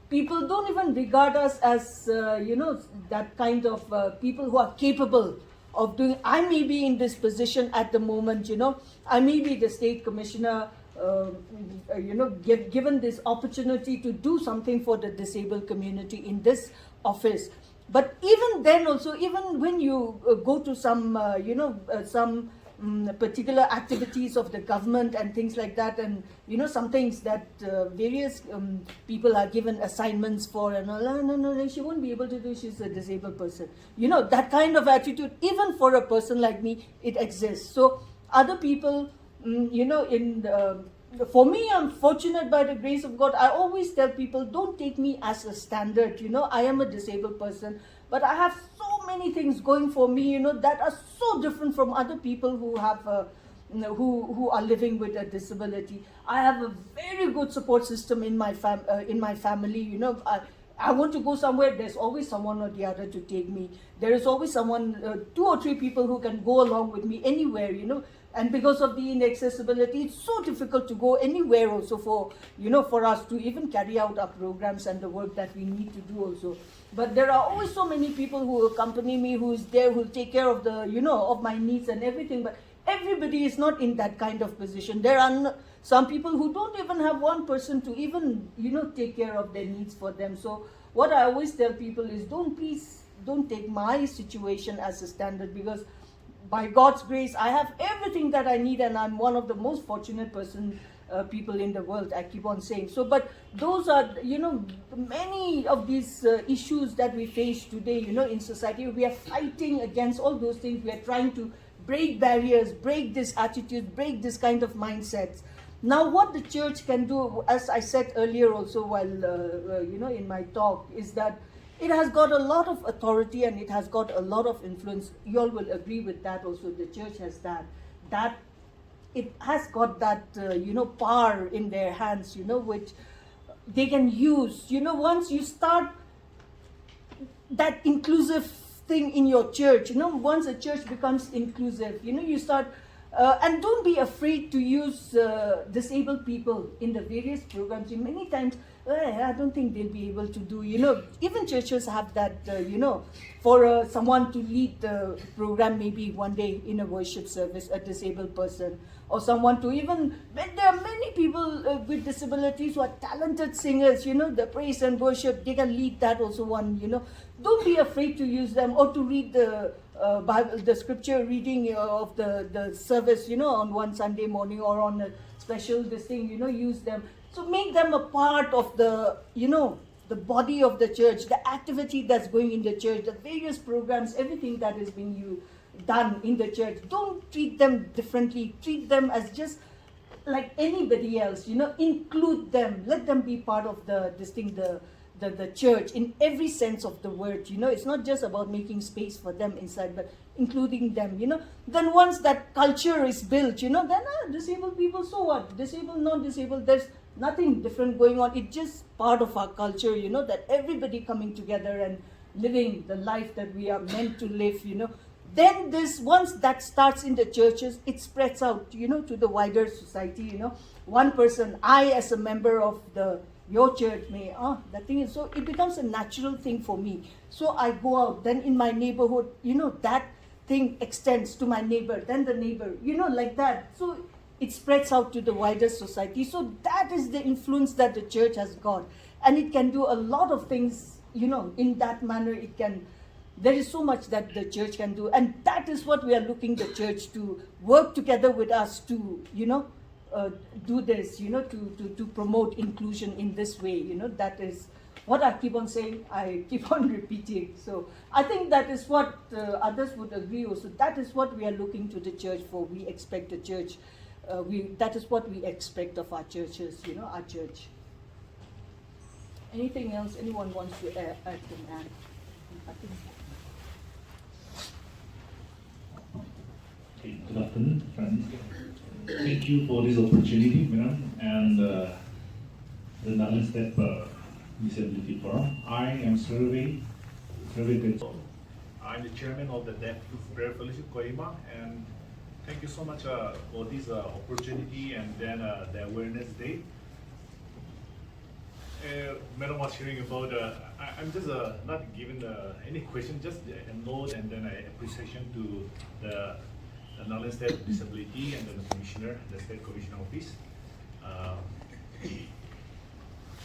people don't even regard us as, that kind of people who are capable of doing. I may be in this position at the moment, I may be the state commissioner, given this opportunity to do something for the disabled community in this office. But even then also, even when you go to some, some particular activities of the government and things like that, and some things that various people are given assignments for, and no, she won't be able to do, she's a disabled person. That kind of attitude, even for a person like me, it exists. So other people, for me, I'm fortunate by the grace of God. I always tell people, don't take me as a standard. I am a disabled person, but I have so many things going for me, that are so different from other people who have, who are living with a disability. I have a very good support system in my family. I want to go somewhere, there's always someone or the other to take me. There is always someone, 2 or 3 people who can go along with me anywhere, And because of the inaccessibility, it's so difficult to go anywhere also for, for us to even carry out our programs and the work that we need to do also. But there are always so many people who accompany me, who is there, who will take care of the, of my needs and everything. But everybody is not in that kind of position. There are some people who don't even have one person to even, take care of their needs for them. So what I always tell people is, don't take my situation as a standard, because by God's grace, I have everything that I need, and I'm one of the most fortunate people in the world, I keep on saying. So, but those are, many of these issues that we face today, in society. We are fighting against all those things. We are trying to break barriers, break this attitude, break this kind of mindsets. Now, what the church can do, as I said earlier also while, in my talk, is that it has got a lot of authority and it has got a lot of influence. You all will agree with that also. The church has that it has got that, power in their hands, which they can use. Once you start that inclusive thing in your church, once a church becomes inclusive, you start And don't be afraid to use disabled people in the various programs. Many times, I don't think they'll be able to do, even churches have that, for someone to lead the program maybe one day in a worship service, a disabled person, or someone to even, there are many people with disabilities who are talented singers, the praise and worship, they can lead that also one, Don't be afraid to use them or to read the Bible, the scripture reading of the service, on one Sunday morning or on a special this thing, use them. So make them a part of the, the body of the church, the activity that's going in the church, the various programs, everything that is being done in the church. Don't treat them differently. Treat them as just like anybody else, include them. Let them be part of the church in every sense of the word. It's not just about making space for them inside, but including them. Then once that culture is built, then disabled people, so what? Disabled, non-disabled, there's nothing different going on. It's just part of our culture, that everybody coming together and living the life that we are meant to live, Then once that starts in the churches, it spreads out, to the wider society, One person, I as a member of your church that thing is, so it becomes a natural thing for me. So I go out, then in my neighborhood, that thing extends to my neighbor, then the neighbor, like that. So it spreads out to the wider society. So that is the influence that the church has got. And it can do a lot of things, in that manner. There is so much that the church can do. And that is what we are looking the church to work together with us to, do this, to promote inclusion in this way. That is what I keep on saying, I keep on repeating. So I think that is what others would agree also. That is what we are looking to the church for. We expect the church, that is what we expect of our churches, our church. Anything else anyone wants to add to that? I think. Okay, good afternoon, friends. Thank you for this opportunity, madam, and the Nagaland Step Disability Forum. I am Survey. I'm the chairman of the Deaf Youth Prayer Fellowship Kohima, and thank you so much for this opportunity and then the Awareness Day. Madam was hearing about, I'm just not giving any question, just a note and then an appreciation to the Nagaland State Disability and then the Commissioner, the State Commissioner Office.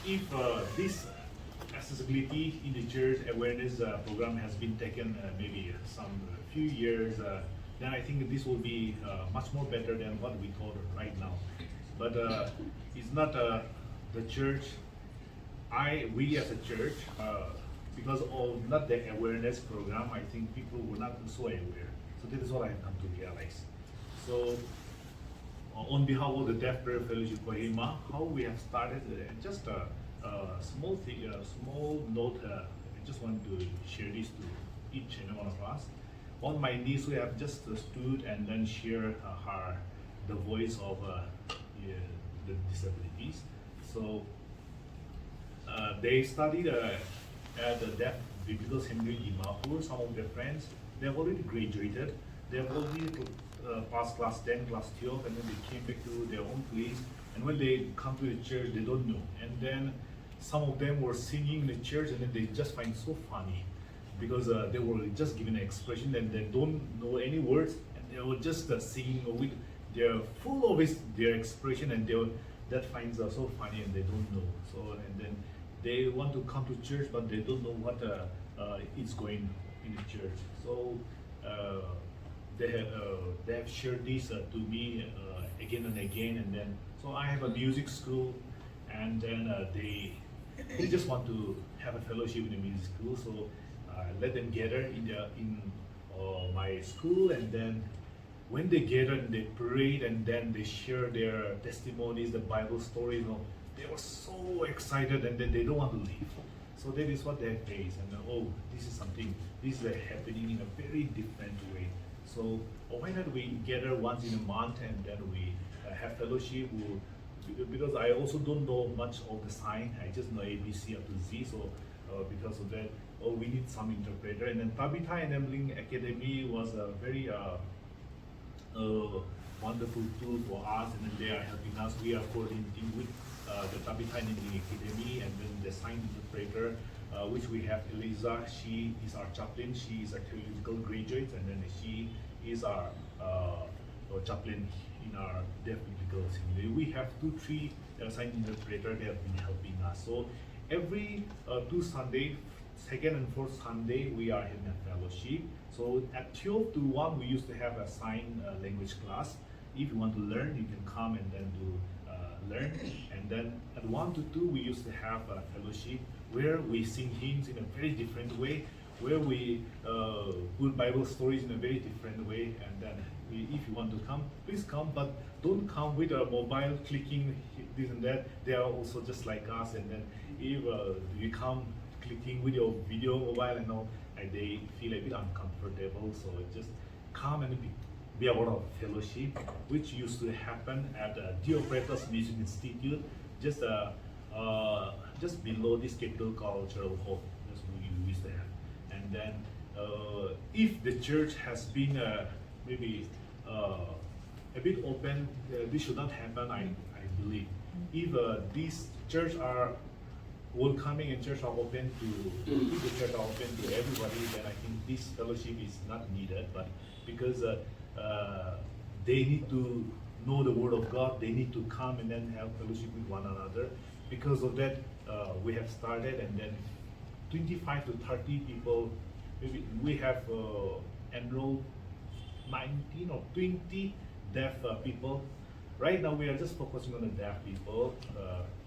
If this accessibility in the church awareness program has been taken maybe some few years, then I think this will be much more better than what we thought right now. But it's not the church. We as a church, because of not the awareness program, I think people were not so aware. So this is what I have come to realize. So on behalf of the Deaf Prayer Fellowship Kohima, how we have started, just a small thing, a small note, I just want to share this to each and one of us. On my knees, we have just stood and then share the voice of the disabilities. So they studied at the Deaf Biblical Seminary in Mahur. Some of their friends, they have already graduated. They have already passed class 10, class 12, and then they came back to their own place. And when they come to the church, they don't know. And then some of them were singing in the church, and then they just find it so funny because they were just given an expression and they don't know any words, and they were just singing with they're full of their expression, and that finds so funny, and they don't know. So and then they want to come to church, but they don't know what is going in the church. So they have shared this to me again and again, and then so I have a music school, and then they just want to have a fellowship in the music school. So let them gather in my school, and then when they gathered, they prayed, and then they share their testimonies, the Bible stories. They were so excited, and then they don't want to leave. So that is what they face, and this is something. This is happening in a very different way. So why not we gather once in a month, and then we have fellowship? Because I also don't know much of the sign. I just know ABC up to Z. So because of that, we need some interpreter. And then Tabitha Enabling Academy was a very wonderful tool for us, and then they are helping us. We are coordinating with the Tabitha Ending Academy, and then the sign interpreter, which we have Eliza. She is our chaplain. She is a theological graduate, and then she is our chaplain in our deaf biblical seminary. We have 2-3 sign interpreter. They have been helping us. So every 2 Sunday, second and fourth Sunday, we are in a fellowship. So at 12 to 1, we used to have a sign language class. If you want to learn, you can come and then do learn. And then at 1 to 2, we used to have a fellowship where we sing hymns in a very different way, where we put Bible stories in a very different way. And then if you want to come, please come, but don't come with a mobile clicking this and that. They are also just like us. And then if you come clicking with your video mobile and all, and they feel a bit uncomfortable, so just come and be a part of fellowship, which used to happen at Theopretos Music Institute, just below this Capital Cultural Hall. That's what we used to have. And then if the church has been maybe a bit open, this should not happen, I believe. If these church are welcoming and church are open to if the church are open to everybody, then I think this fellowship is not needed. But because they need to know the word of God, they need to come and then have fellowship with one another. Because of that, we have started, and then 25 to 30 people. Maybe we have enrolled 19 or 20 deaf people. Right now, we are just focusing on the deaf people.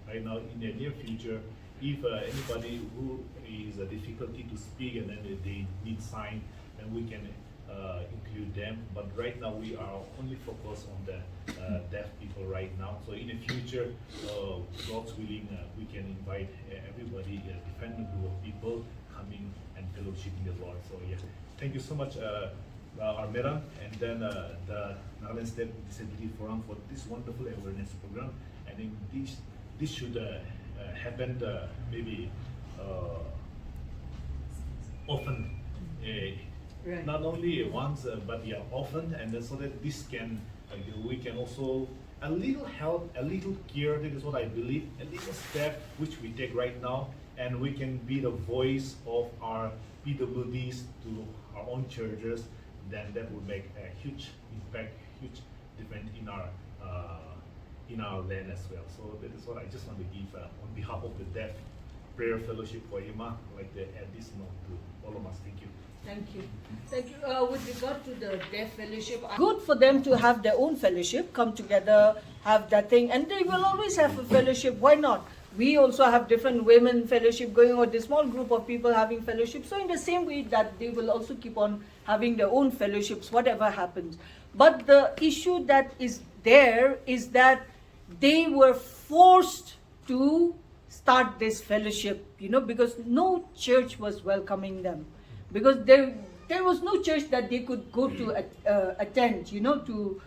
Right now, in the near future, if anybody who is a difficulty to speak and then they need sign, then we can include them. But right now, we are only focused on the deaf people right now. So in the future, God's willing, we can invite everybody, a different group of people coming and fellowshipping the Lord. So yeah, thank you so much, our Madam, and then the Nagaland State Disability Forum for this wonderful awareness program. I think this should happen maybe often, Right. not only once, but yeah, often, and then so that this can we can also a little help, a little care. That is what I believe. A little step which we take right now, and we can be the voice of our PWDs to our own churches. Then that would make a huge impact, huge difference in our land as well. So that is what I just want to give on behalf of the Deaf Prayer Fellowship for Ima, like to add this note to all of us. Thank you. Thank you. Thank you. With regard to the deaf fellowship, good for them to have their own fellowship, come together, have that thing, and they will always have a fellowship. Why not? We also have different women fellowship going on, the small group of people having fellowship. So in the same way that they will also keep on having their own fellowships, whatever happens. But the issue that is there is that they were forced to start this fellowship, because no church was welcoming them. Because there was no church that they could go to attend, to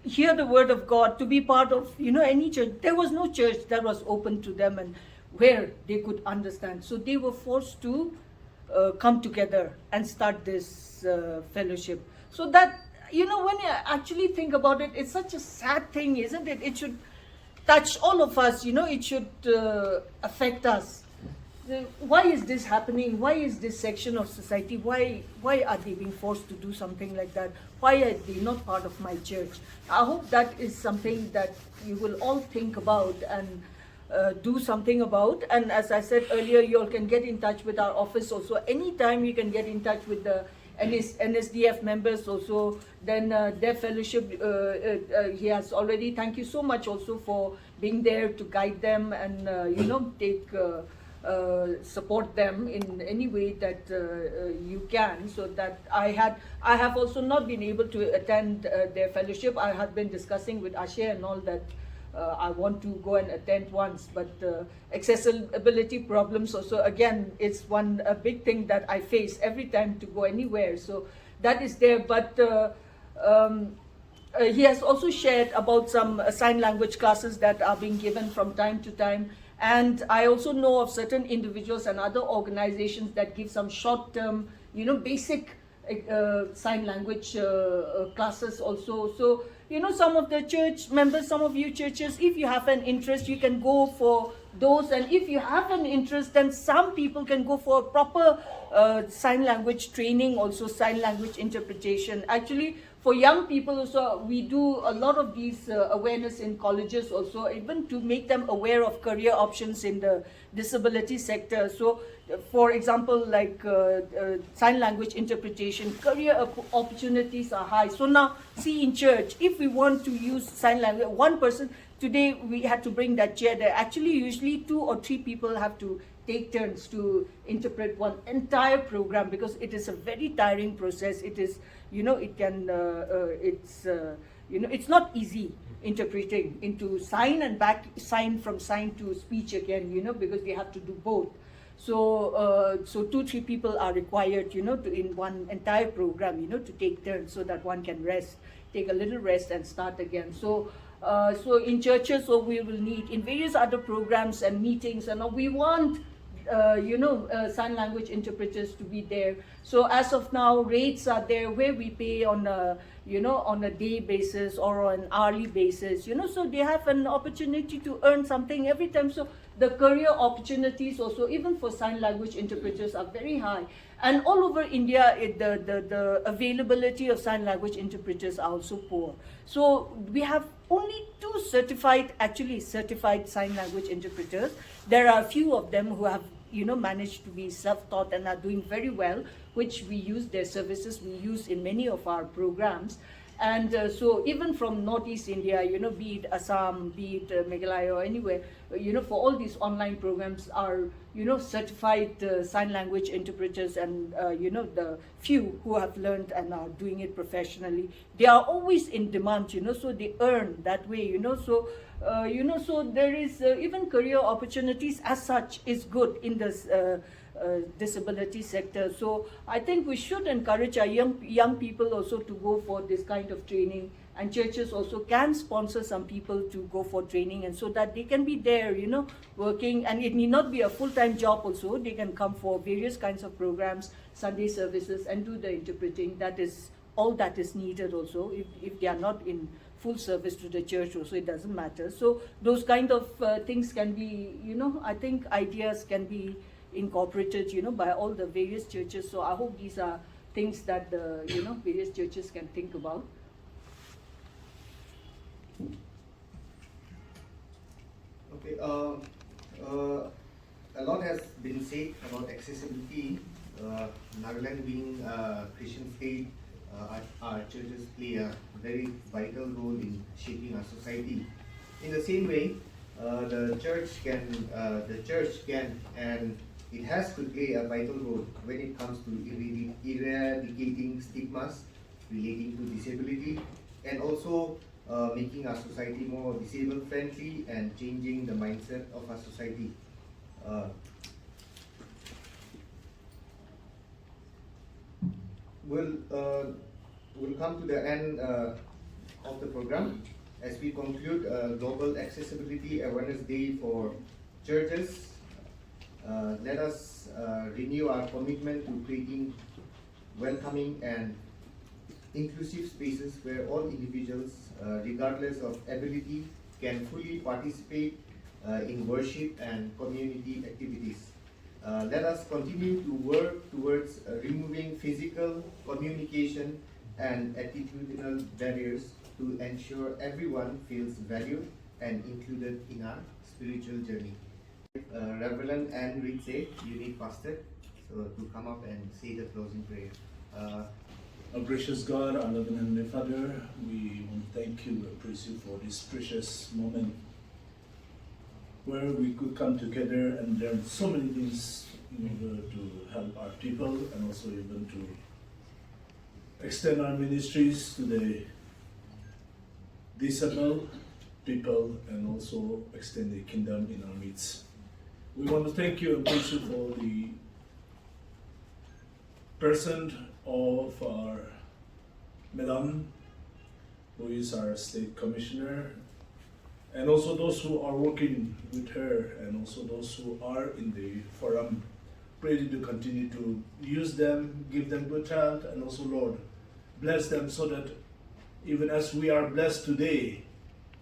hear the word of God, to be part of, any church. There was no church that was open to them and where they could understand. So they were forced to come together and start this fellowship. So that, when you actually think about it, it's such a sad thing, isn't it? It should touch all of us, it should affect us. Why is this happening? Why is this section of society, why are they being forced to do something like that? Why are they not part of my church? I hope that is something that you will all think about and do something about. And as I said earlier, you all can get in touch with our office also. Anytime you can get in touch with the NSDF members also. Then their fellowship, he has already, thank you so much also for being there to guide them and, take support them in any way that you can. So that I have also not been able to attend their fellowship. I had been discussing with Ashe and all that I want to go and attend once, but accessibility problems also, again, it's a big thing that I face every time to go anywhere. So that is there. But he has also shared about some sign language classes that are being given from time to time. And I also know of certain individuals and other organizations that give some short-term, basic sign language classes also. So, you know, some of the church members, some of you churches, if you have an interest, you can go for those. And if you have an interest, then some people can go for proper sign language training, also sign language interpretation. Actually, for young people also, we do a lot of these awareness in colleges also, even to make them aware of career options in the disability sector. So, for example, like sign language interpretation, career opportunities are high. So now, see in church, if we want to use sign language, one person, today we had to bring that chair there. Actually, usually 2 or 3 people have to take turns to interpret one entire program, because it is a very tiring process. It is, you know, it can, you know, it's not easy interpreting into sign and back sign from sign to speech again, you know, because they have to do both. So, so 2-3 people are required, you know, to in one entire program, you know, to take turns so that one can rest, take a little rest and start again. So, so in churches, so we will need in various other programs and meetings, and we want, you know, sign language interpreters to be there. So as of now, rates are there where we pay on a, you know, on a day basis or on an hourly basis, you know, so they have an opportunity to earn something every time. So the career opportunities also, even for sign language interpreters, are very high. And all over India, the availability of sign language interpreters are also poor. So we have only 2 certified sign language interpreters. There are a few of them who have, you know, managed to be self-taught and are doing very well, which we use their services, we use in many of our programs. And so even from Northeast India, you know, be it Assam, be it Meghalaya or anywhere, you know, for all these online programs are, you know, certified sign language interpreters, and, you know, the few who have learned and are doing it professionally, they are always in demand, you know, so they earn that way, you know. So, you know, so there is even career opportunities as such is good in this disability sector. So I think we should encourage our young people also to go for this kind of training, and churches also can sponsor some people to go for training, and so that they can be there, you know, working, and it need not be a full-time job also. They can come for various kinds of programs, Sunday services, and do the interpreting. That is all that is needed also. If they are not in full service to the church also, it doesn't matter. So those kind of things can be, you know, I think ideas can be incorporated, you know, by all the various churches. So I hope these are things that the, you know, various churches can think about. Okay, a lot has been said about accessibility. Nagaland being a Christian state, our churches play a very vital role in shaping our society. In the same way, the church can and it has to play a vital role when it comes to eradicating stigmas relating to disability, and also making our society more disabled friendly and changing the mindset of our society. We'll come to the end of the program as we conclude Global Accessibility Awareness Day for churches. Let us renew our commitment to creating welcoming and inclusive spaces where all individuals, regardless of ability, can fully participate in worship and community activities. Let us continue to work towards removing physical, communication, and attitudinal barriers to ensure everyone feels valued and included in our spiritual journey. Reverend Anne Ritze, unit pastor, so to come up and say the closing prayer. Our gracious God, our loving Heavenly Father, we want to thank you and praise you for this precious moment where we could come together and learn so many things in order to help our people, and also even to extend our ministries to the disabled people, and also extend the kingdom in our midst. We want to thank you and praise you for the person of our Madam, who is our state commissioner, and also those who are working with her, and also those who are in the forum pray that you continue to use them, give them good health, and also, Lord, bless them so that even as we are blessed today,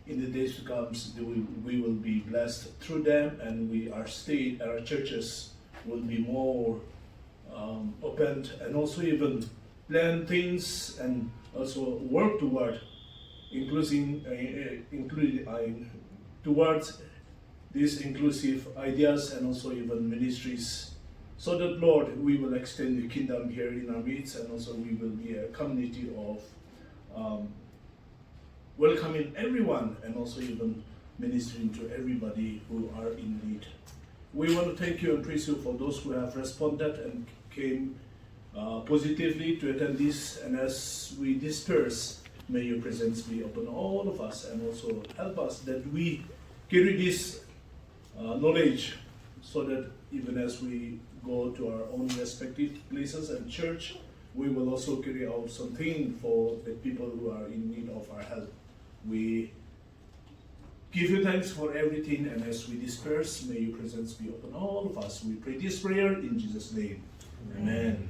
in the days to come, we will be blessed through them, and our state and our churches will be more opened, and also even plan things and also work toward including towards these inclusive ideas and also even ministries, so that, Lord, we will extend the kingdom here in our midst, and also we will be a community of welcoming everyone, and also even ministering to everybody who are in need. We want to thank you and praise you for those who have responded and came positively to attend this, and as we disperse, may your presence be upon all of us, and also help us that we carry this knowledge, so that even as we go to our own respective places and church, we will also carry out something for the people who are in need of our help. We give you thanks for everything, and as we disperse, may your presence be upon all of us. We pray this prayer in Jesus' name. Amen.